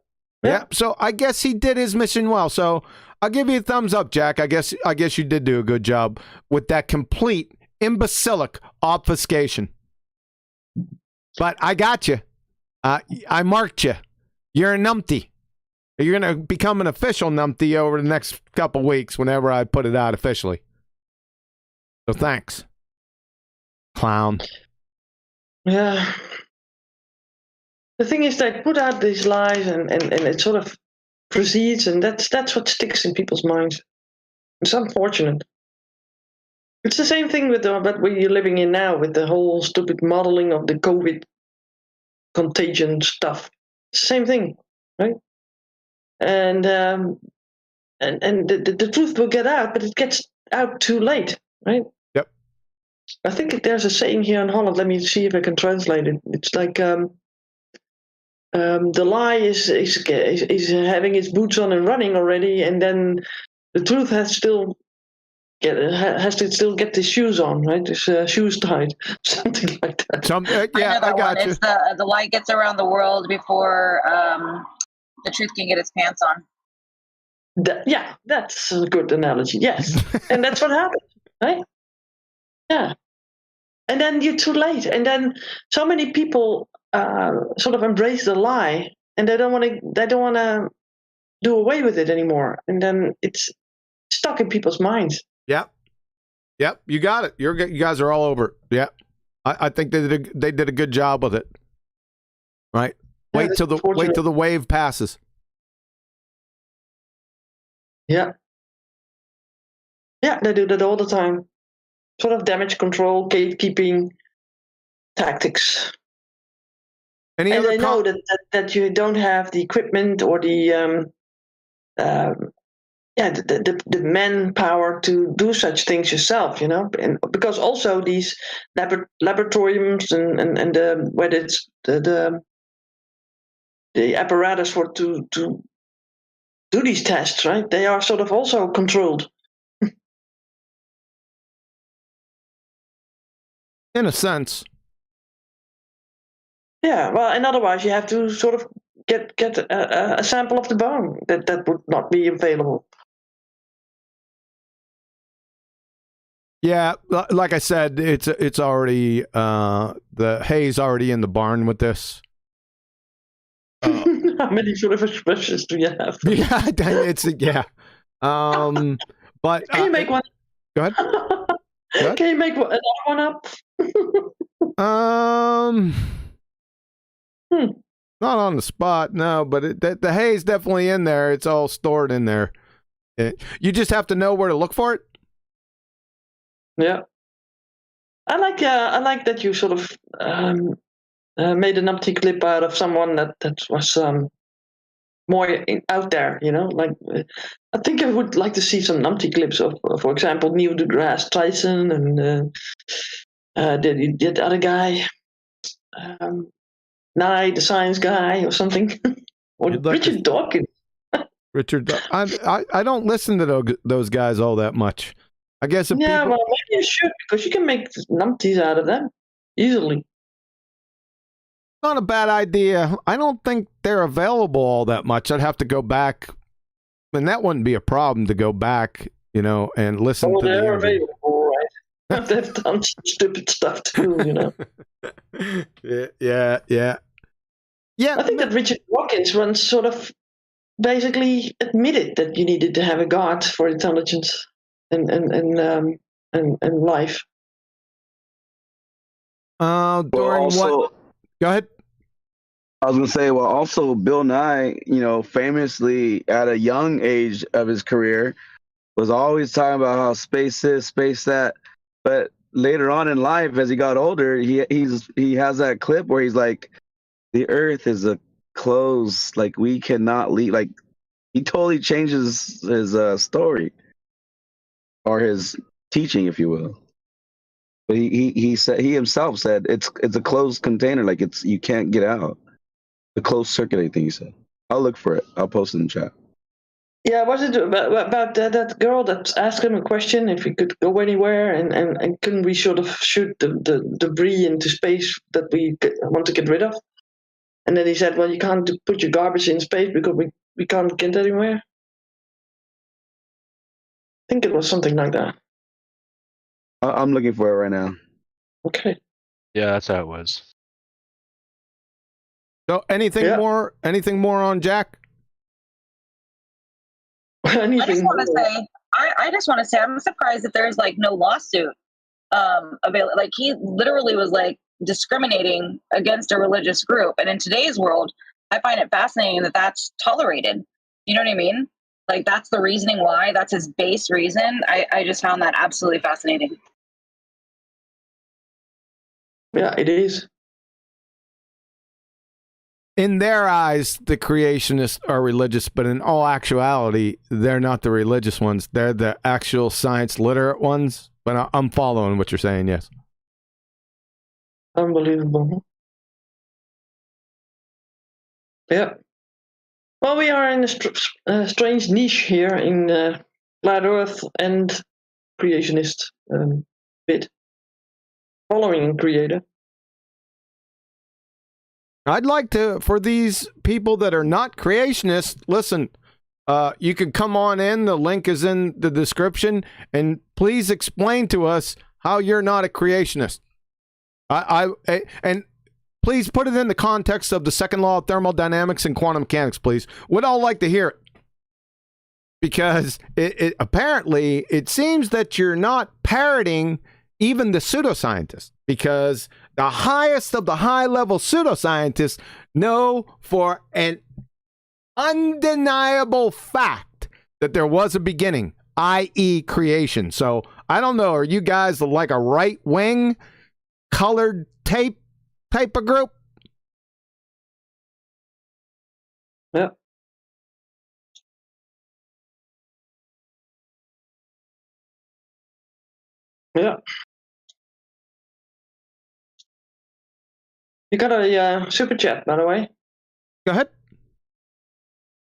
So I guess he did his mission well. So I'll give you a thumbs up, Jack. I guess you did do a good job with that complete imbecilic obfuscation. But I got you. I marked you. You're a numpty. You're going to become an official numpty over the next couple weeks whenever I put it out officially. So thanks, clown. Yeah. The thing is, they put out these lies and it sort of proceeds, and that's what sticks in people's minds. It's unfortunate. It's the same thing with what we're living in now, with the whole stupid modeling of the COVID contagion stuff. It's the same thing, right? And the truth will get out, but it gets out too late, right? Yep. I think there's a saying here in Holland. Let me see if I can translate it. It's like the lie is having its boots on and running already, and then the truth has to still get the shoes on, right? His shoes tied, something like that. I got you. It's the light gets around the world before the truth can get its pants on. That's a good analogy. Yes, and that's what happened, right? Yeah, and then you're too late, and then so many people sort of embrace the lie, and they don't want to do away with it anymore, and then it's stuck in people's minds. Yep, you got it. You guys are all over it. Yep, I think they did a good job with it. Right. Wait till the wave passes. Yeah, they do that all the time. Sort of damage control, gatekeeping tactics. And they know that you don't have the equipment or the manpower to do such things yourself, and because also these laboratoriums and whether it's the apparatus for to do these tests, right? They are sort of also controlled. In a sense. Yeah, well, and otherwise you have to sort of get a sample of the bone that would not be available. Yeah, like I said, it's already the hay's already in the barn with this. How many sort of expressions do you have? Yeah, but can you make one? Go ahead. Can you make another one up? Not on the spot, no. But the hay's definitely in there. It's all stored in there. You just have to know where to look for it. Yeah, I like that you sort of made an empty clip out of someone that was more out there, like I think I would like to see some numpty clips of, for example, Neil deGrasse Tyson and the other guy, Nye, the science guy, or something, or Richard Dawkins. I don't listen to those guys all that much. I guess well, maybe you should, because you can make numpties out of them easily. Not a bad idea. I don't think they're available all that much. I'd have to go back, and that wouldn't be a problem to go back, and listen to they're the available, right? They've done some stupid stuff too, Yeah. I think that Richard Dawkins once sort of basically admitted that you needed to have a God for intelligence and life. What? Go ahead. I was going to say, well, also Bill Nye, famously at a young age of his career was always talking about how space this, space that. But later on in life, as he got older, he has that clip where he's like, the Earth is a closed. Like we cannot leave. Like he totally changes his story or his teaching, if you will. But he said he himself said it's a closed container. Like it's you can't get out. The closed circuit. I think he said. I'll look for it. I'll post it in chat. Yeah, was it about that girl that asked him a question if he could go anywhere and couldn't we sort of shoot the debris into space that we want to get rid of? And then he said, well, you can't put your garbage in space because we can't get anywhere. I think it was something like that. I'm looking for it right now. Okay. Yeah, that's how it was. So anything more? Anything more on Jack? I just want to say, I just want to say, I'm surprised that there's like no lawsuit available. Like he literally was like discriminating against a religious group, and in today's world, I find it fascinating that that's tolerated. You know what I mean? Like that's the reasoning why. That's his base reason. I just found that absolutely fascinating. Yeah, it is. In their eyes, the creationists are religious, but in all actuality, they're not the religious ones. They're the actual science literate ones. But I'm following what you're saying, yes. Unbelievable. Yeah. Well, we are in a strange niche here in flat Earth and creationist bit, following Creator. I'd like to, for these people that are not creationists, listen, you can come on in. The link is in the description. And please explain to us how you're not a creationist. And please put it in the context of the second law of thermodynamics and quantum mechanics, please. We'd all like to hear it. Because it apparently, it seems that you're not parroting even the pseudoscientists. Because the highest of the high-level pseudoscientists know for an undeniable fact that there was a beginning, i.e. creation. So, I don't know, are you guys like a right-wing colored tape type of group? Yeah. Yeah. You got a super chat, by the way. Go ahead.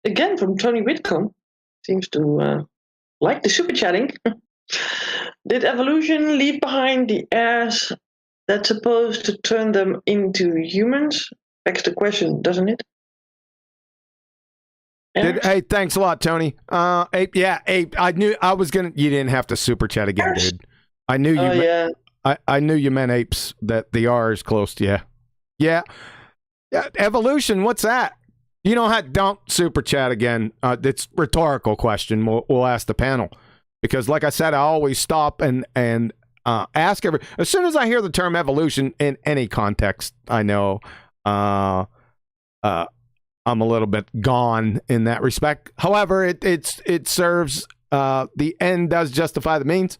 Again from Tony Whitcomb. Seems to like the super chatting. Did evolution leave behind the heirs that's supposed to turn them into humans? Begs the question, doesn't it? Hey, thanks a lot, Tony. Ape, yeah, Ape. I knew I was gonna. You didn't have to super chat again, dude. I knew you. Yeah. I knew you meant apes. That the R is close to you. Yeah. Evolution. What's that? You don't super chat again. It's rhetorical question. We'll ask the panel because, like I said, I always stop and ask as soon as I hear the term evolution in any context. I know. I'm a little bit gone in that respect. However, it serves the end does justify the means.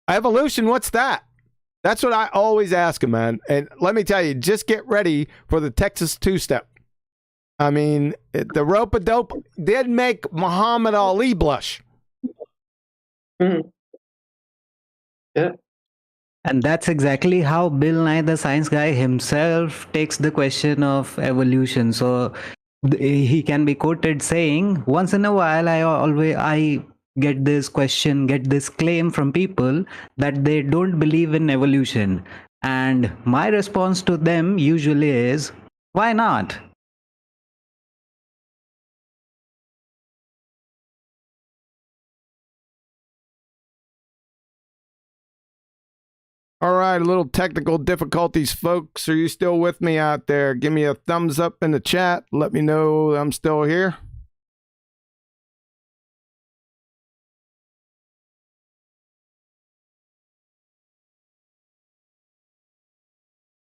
Evolution, what's that? That's what I always ask him, man. And let me tell you, just get ready for the Texas two-step. I mean, the rope-a-dope did make Muhammad Ali blush. Mm-hmm. Yeah. And that's exactly how Bill Nye, the science guy himself, takes the question of evolution. So he can be quoted saying, once in a while, I get this question, get this claim from people that they don't believe in evolution. And my response to them usually is, why not? All right, a little technical difficulties, folks. Are you still with me out there? Give me a thumbs up in the chat. Let me know I'm still here.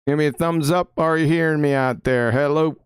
Give me a thumbs up. Are you hearing me out there? Hello.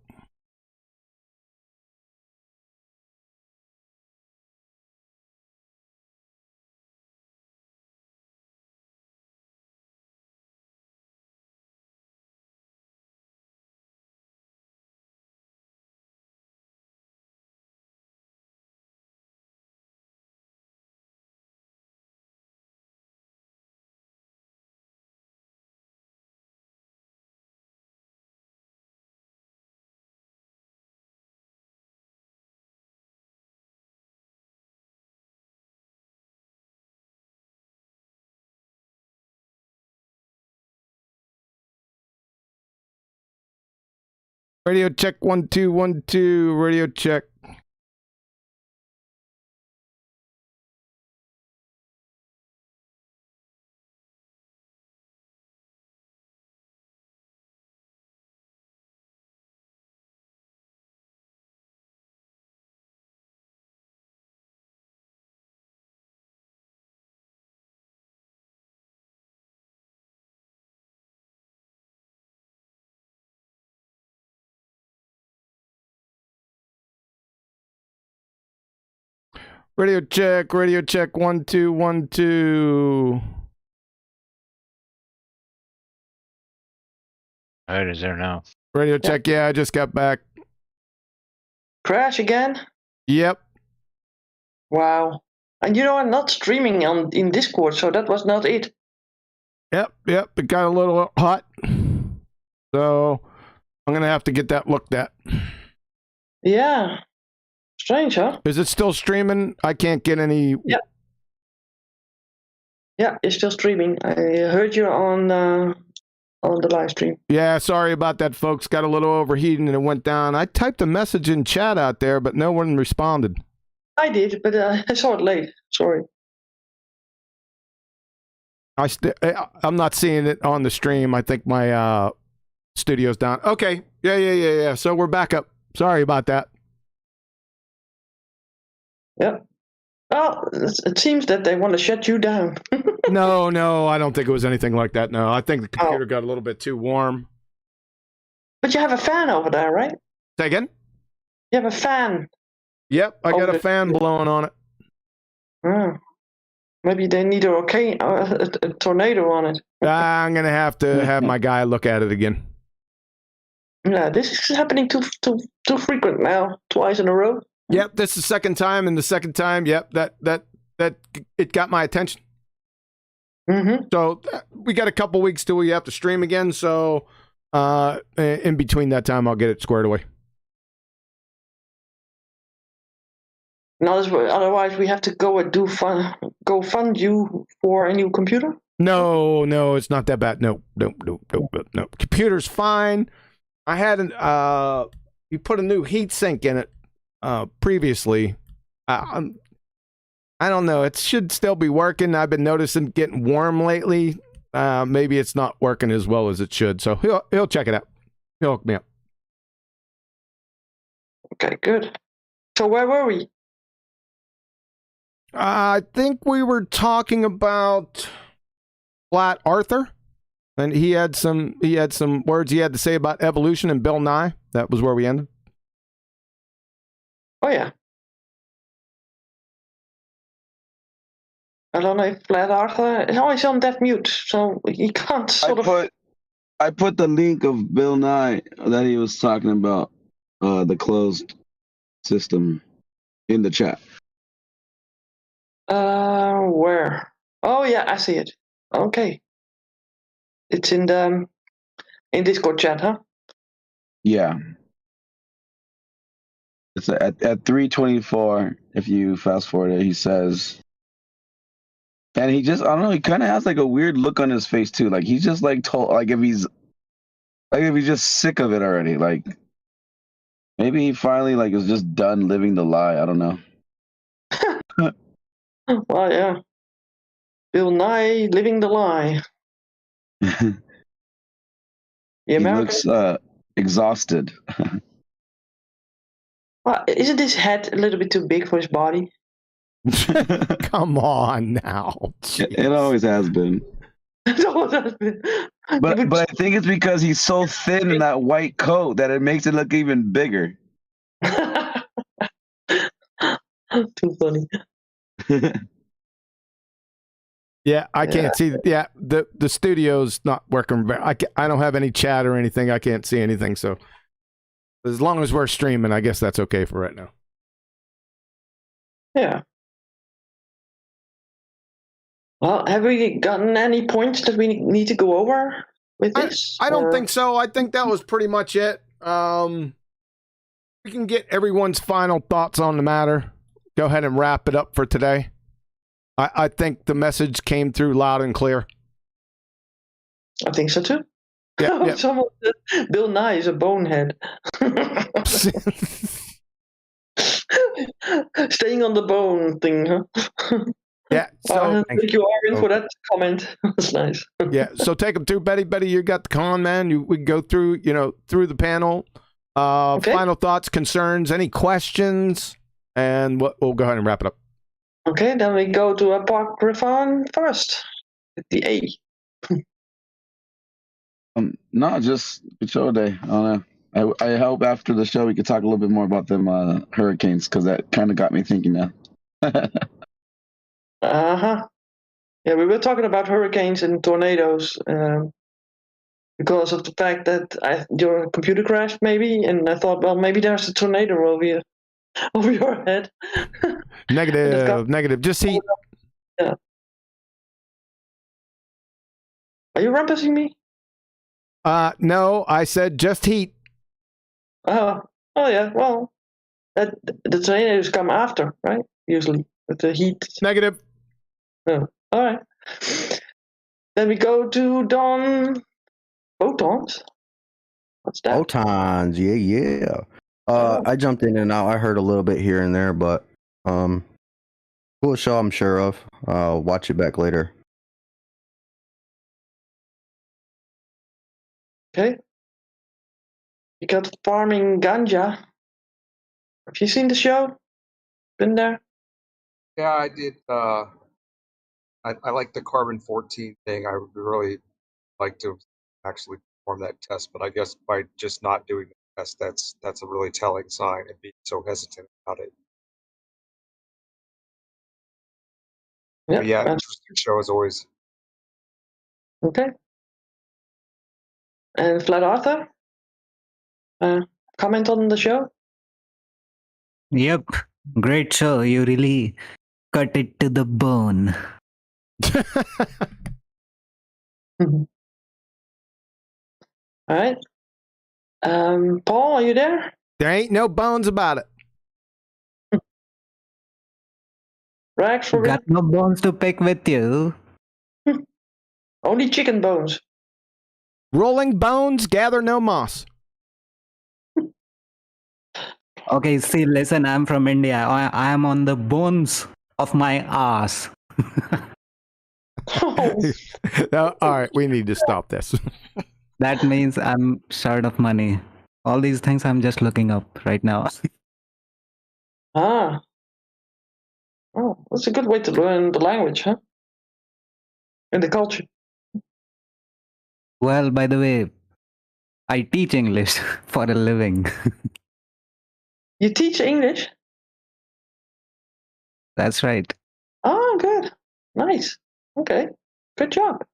Radio check 1 2 1 2. Radio check. Radio check 1 2 1 2. All right, is there now? Radio check, yeah, I just got back. Crash again? Yep. Wow. And you know, I'm not streaming in Discord, so that was not it. Yep, it got a little hot. So I'm going to have to get that looked at. Yeah. Strange, huh? Is it still streaming? I can't get any. Yeah. Yeah, it's still streaming. I heard you on the live stream. Yeah, sorry about that, folks. Got a little overheating and it went down. I typed a message in chat out there, but no one responded. I did, but I saw it late. Sorry. I'm not seeing it on the stream. I think my studio's down. Okay. Yeah. So we're back up. Sorry about that. Yep. Oh, it seems that they want to shut you down. No, I don't think it was anything like that. No, I think the computer got a little bit too warm. But you have a fan over there, right? Say again? You have a fan. Yep, I got a fan blowing on it. Oh. Maybe they need a tornado on it. I'm going to have my guy look at it again. Yeah, this is happening too frequent now. Twice in a row. Yep, this is the second time, and the second time, yep, that it got my attention. Mm-hmm. So we got a couple weeks till we have to stream again. So in between that time, I'll get it squared away. No, otherwise we have to go and go fund you for a new computer. No, it's not that bad. No. Computer's fine. I had you put a new heat sink in it previously. I don't know. It should still be working. I've been noticing it getting warm lately. Maybe it's not working as well as it should. So he'll check it out. He'll hook me up. Okay, good. So where were we? I think we were talking about Flat Arthur, and he had some words he had to say about evolution and Bill Nye. That was where we ended. Oh yeah. I don't know if Flat Arthur is always on deaf mute, so he can't I put the link of Bill Nye that he was talking about, the closed system, in the chat. Where? Oh yeah, I see it. Okay. It's in Discord chat, huh? Yeah. It's at 3:24. If you fast forward it, he says, and he just, I don't know, he kind of has like a weird look on his face too. Like he's just like told, like if he's just sick of it already. Like maybe he finally like is just done living the lie. I don't know. Well, yeah. Bill Nye living the lie. He looks exhausted. Well, isn't his head a little bit too big for his body? Come on now. It always has been. It always has been. But I think it's because he's so thin in that white coat that it makes it look even bigger. Too funny. Yeah, I can't see. Yeah, the studio's not working. I don't have any chat or anything. I can't see anything. So as long as we're streaming, I guess that's okay for right now. Yeah. Well, have we gotten any points that we need to go over with this? I don't think so. I think that was pretty much it. We can get everyone's final thoughts on the matter. Go ahead and wrap it up for today. I think the message came through loud and clear. I think so too. Yeah. Someone said Bill Nye is a bonehead. Staying on the bone thing, huh? Yeah. So thank you, Aaron, for that comment. That's nice. yeah. So take them through, Betty. Betty, you got the con, man. We can go through, through the panel. Okay. Final thoughts, concerns, any questions, and we'll go ahead and wrap it up. Okay, then we go to Apocryphon first. With the A. No, just good show day. I don't know. I hope after the show we could talk a little bit more about them hurricanes, because that kind of got me thinking now. Yeah, we were talking about hurricanes and tornadoes because of the fact that your computer crashed, maybe, and I thought, well, maybe there's a tornado over your head. Negative. Just heat. Yeah. Are you rumpusing me? No, I said just heat. Oh yeah. Well, the tornadoes come after, right? Usually with the heat. Negative. Oh, all right. Then we go to Dawn. Photons. What's that? Photons, yeah. I jumped in and out. I heard a little bit here and there, but cool show, I'm sure of. I'll watch it back later. Okay. You got Farming Ganja. Have you seen the show? Been there? Yeah, I did. I like the carbon-14 thing. I would really like to actually perform that test, but I guess by just not doing the test, that's a really telling sign and being so hesitant about it. Yeah. But yeah, interesting show as always. Okay. And Flat Arthur? Comment on the show? Yep. Great show. You really cut it to the bone. All right. Paul, are you there? There ain't no bones about it. Rags for Got no bones to pick with you. Only chicken bones. Rolling bones gather no moss. Okay, see, listen, I'm from India. I am on the bones of my ass. No, all right, we need to stop this. That means I'm short of money. All these things I'm just looking up right now. Oh, that's a good way to learn the language, huh? And the culture. Well, by the way, I teach English for a living. You teach English? That's right. Oh, good. Nice. Okay. Good job.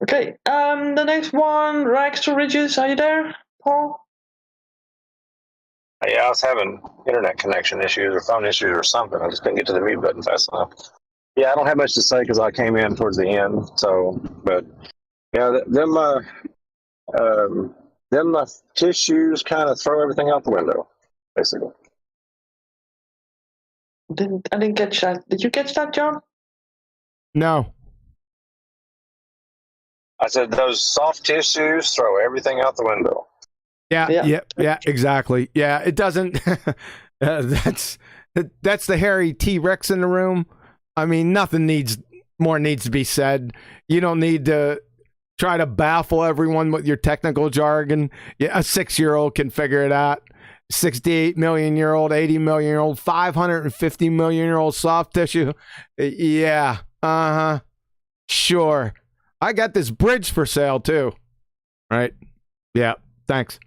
Okay. The next one, Rags to Riches. Are you there, Paul? Yeah, I was having internet connection issues or phone issues or something. I just couldn't get to the mute button fast enough. Yeah, I don't have much to say because I came in towards the end. So, but yeah, them tissues kind of throw everything out the window, basically. I didn't catch that. Did you catch that, John? No. I said those soft tissues throw everything out the window. Yeah, exactly. Yeah, it doesn't. That's the hairy T-Rex in the room. I mean, nothing needs to be said. You don't need to try to baffle everyone with your technical jargon. Yeah, a 6-year-old can figure it out. 68 million year old, 80 million year old, 550 million year old soft tissue. Yeah. Sure. I got this bridge for sale too. Right? Yeah. Thanks.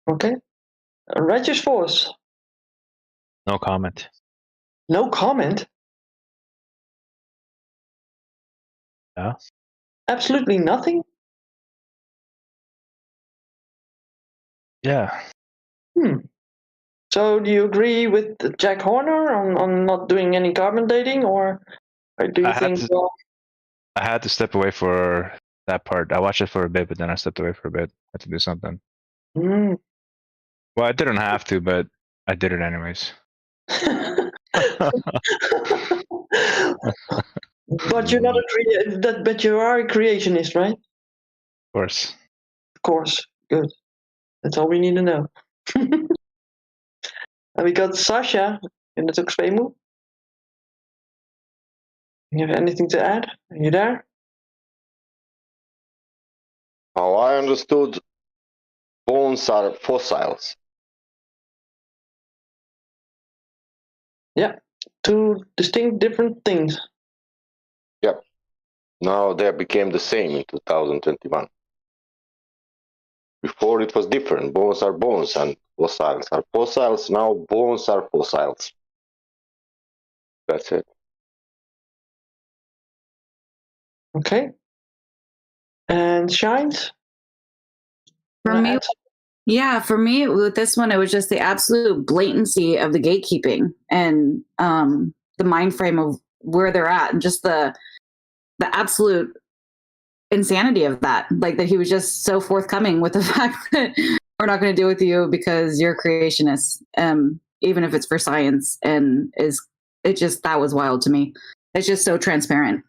Okay. Righteous Force. No comment. No comment? Yeah. Absolutely nothing? Yeah. So do you agree with Jack Horner on not doing any carbon dating, or do you think... I had to step away for that part. I watched it for a bit, but then I stepped away for a bit. I had to do something. Mm. Well, I didn't have to, but I did it anyways. But you're not but you are a creationist, right? Of course. Of course. Good. That's all we need to know. And we got Sasha in the Tuxpemu. You have anything to add? Are you there? How I understood, bones are fossils. Yeah, two distinct different things. Yep. Now they became the same in 2021. Before it was different. Bones are bones and fossils are fossils. Now bones are fossils. That's it. Okay. And Shines? For me, yeah, for me with this one, it was just the absolute blatancy of the gatekeeping and the mind frame of where they're at, and just the absolute insanity of that. Like that he was just so forthcoming with the fact that we're not going to deal with you because you're creationists, even if it's for science. And that was wild to me. It's just so transparent.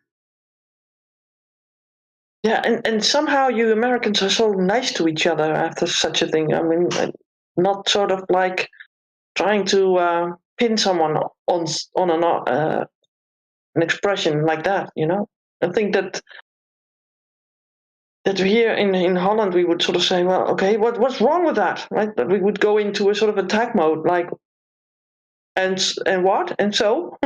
Yeah, and somehow you Americans are so nice to each other after such a thing. I mean, not sort of like trying to pin someone on an expression like that, you know? I think that here in Holland we would sort of say, well, okay, what's wrong with that, right? That we would go into a sort of attack mode, like, and what? And so?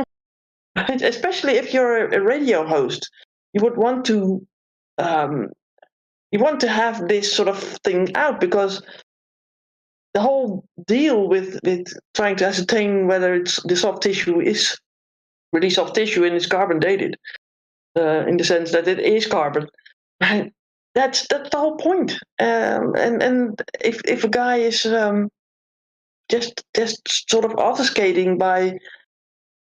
Right? Especially if you're a radio host, you would want to have this sort of thing out, because the whole deal with trying to ascertain whether the soft tissue is really soft tissue and is carbon dated, in the sense that it is carbon, right? That's the whole point. And if a guy is just sort of obfuscating by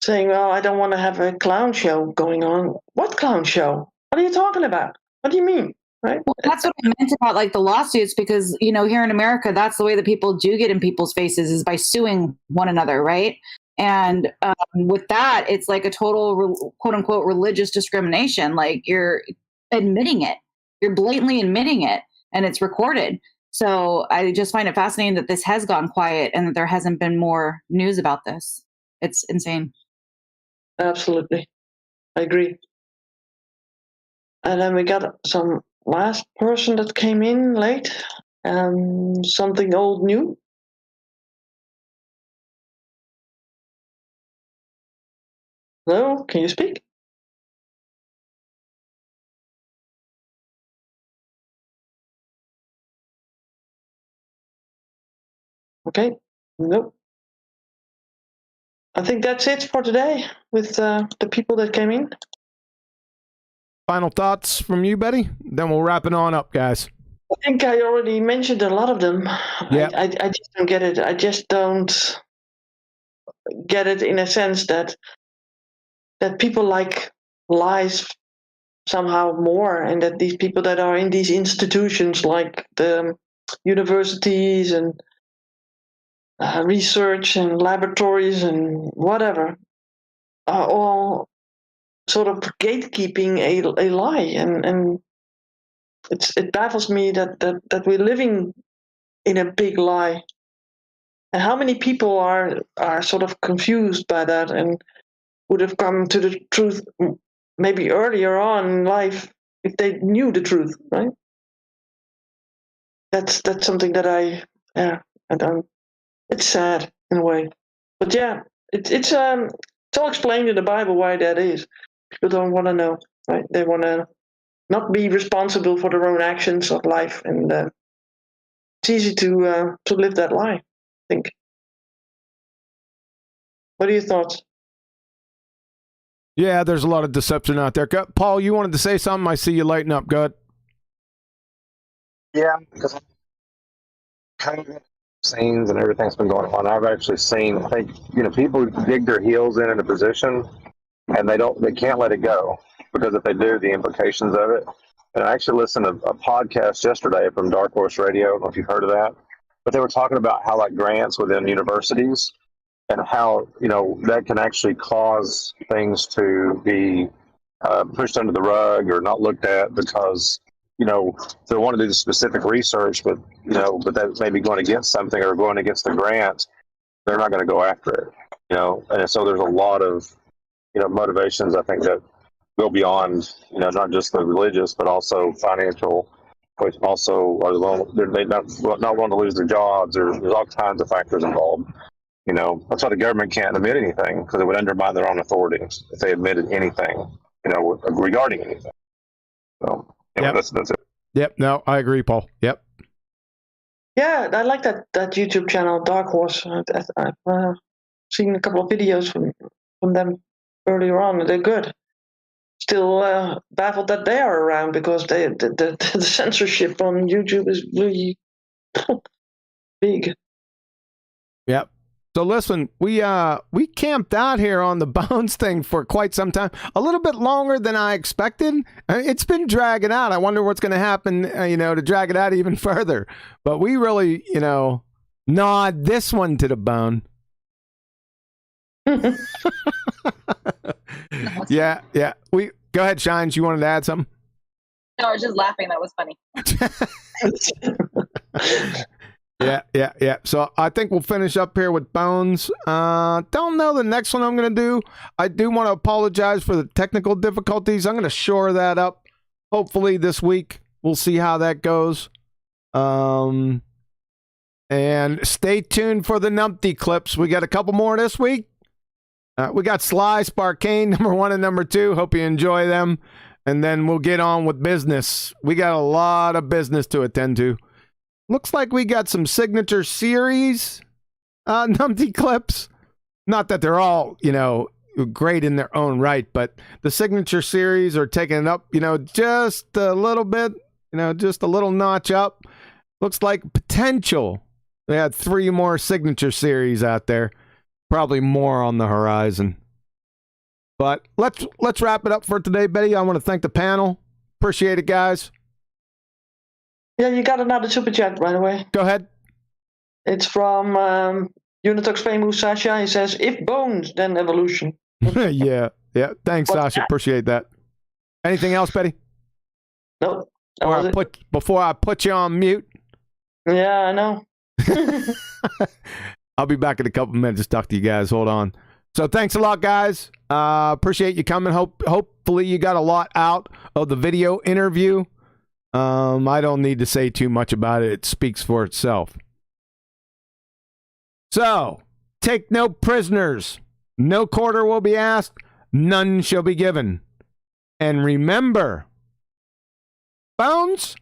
saying, "Well, I don't want to have a clown show going on." What clown show? What are you talking about? What do you mean? Right? Well, that's what I meant about like the lawsuits, because here in America, that's the way that people do get in people's faces, is by suing one another, right? And with that, it's like a total quote unquote religious discrimination. Like you're admitting it, you're blatantly admitting it, and it's recorded. So I just find it fascinating that this has gone quiet and that there hasn't been more news about this. It's insane. Absolutely, I agree. And then we got some last person that came in late. Something old new. Hello, can you speak? Okay, nope. I think that's it for today with the people that came in. Final thoughts from you, Betty? Then we'll wrap it on up, guys. I think I already mentioned a lot of them. Yeah. I just don't get it. I just don't get it in a sense that people like lies somehow more, and that these people that are in these institutions like the universities and research and laboratories and whatever are all sort of gatekeeping a lie, and it baffles me that we're living in a big lie. And how many people are sort of confused by that and would have come to the truth maybe earlier on in life if they knew the truth, right? That's something that I don't. It's sad in a way, but yeah, it's all explained in the Bible why that is. People don't want to know, right? They want to not be responsible for their own actions of life, and it's easy to live that lie, I think. What are your thoughts? Yeah, there's a lot of deception out there. Paul, you wanted to say something? I see you lighting up. Good. Yeah, because kind of scenes and everything's been going on. I've actually seen, I think, people dig their heels in a position and they can't let it go, because if they do, the implications of it. And I actually listened to a podcast yesterday from Dark Horse Radio. I don't know if you've heard of that, but they were talking about how like grants within universities and how, that can actually cause things to be pushed under the rug or not looked at because, you know, they want to do the specific research, but, you know, but that may be going against something or going against the grant, they're not going to go after it, you know. And so there's a lot of, you know, motivations, I think, that go beyond, you know, not just the religious, but also financial, which also they not want to lose their jobs, or there's all kinds of factors involved. You know, that's why the government can't admit anything, because it would undermine their own authority if they admitted anything, you know, regarding anything. So, anyway, Yep. that's it. Yep. No, I agree, Paul. Yep. Yeah, I like that YouTube channel, Dark Horse. I've seen a couple of videos from them earlier on. They're good. Still baffled that they are around, because the censorship on YouTube is really big. Yep. So listen, we camped out here on the Bones thing for quite some time, a little bit longer than I expected. It's been dragging out. I wonder what's going to happen, you know, to drag it out even further. But we really, you know, gnawed this one to the bone. Yeah. We go ahead, Shines. You wanted to add something? No, I was just laughing. That was funny. Yeah. So I think we'll finish up here with Bones. Don't know the next one I'm going to do. I do want to apologize for the technical difficulties. I'm going to shore that up hopefully this week. We'll see how that goes. And stay tuned for the Numpty clips. We got a couple more this week. We got Sly, Sparkane, number 1 and number 2. Hope you enjoy them. And then we'll get on with business. We got a lot of business to attend to. Looks like we got some signature series Numpty clips. Not that they're all, you know, great in their own right, but the signature series are taking it up, you know, just a little bit, you know, just a little notch up. Looks like potential. They had 3 more signature series out there. Probably more on the horizon. But let's wrap it up for today, Betty. I want to thank the panel. Appreciate it, guys. Yeah, you got another super chat, by the way. Go ahead. It's from Unitox famous Sasha. He says, "If bones, then evolution." Yeah. Thanks, Sasha. Appreciate that. Anything else, Betty? Nope. Before I put you on mute. Yeah, I know. I'll be back in a couple minutes to talk to you guys. Hold on. So thanks a lot, guys. Appreciate you coming. Hopefully you got a lot out of the video interview. I don't need to say too much about it. It speaks for itself. So, take no prisoners. No quarter will be asked. None shall be given. And remember, Bones,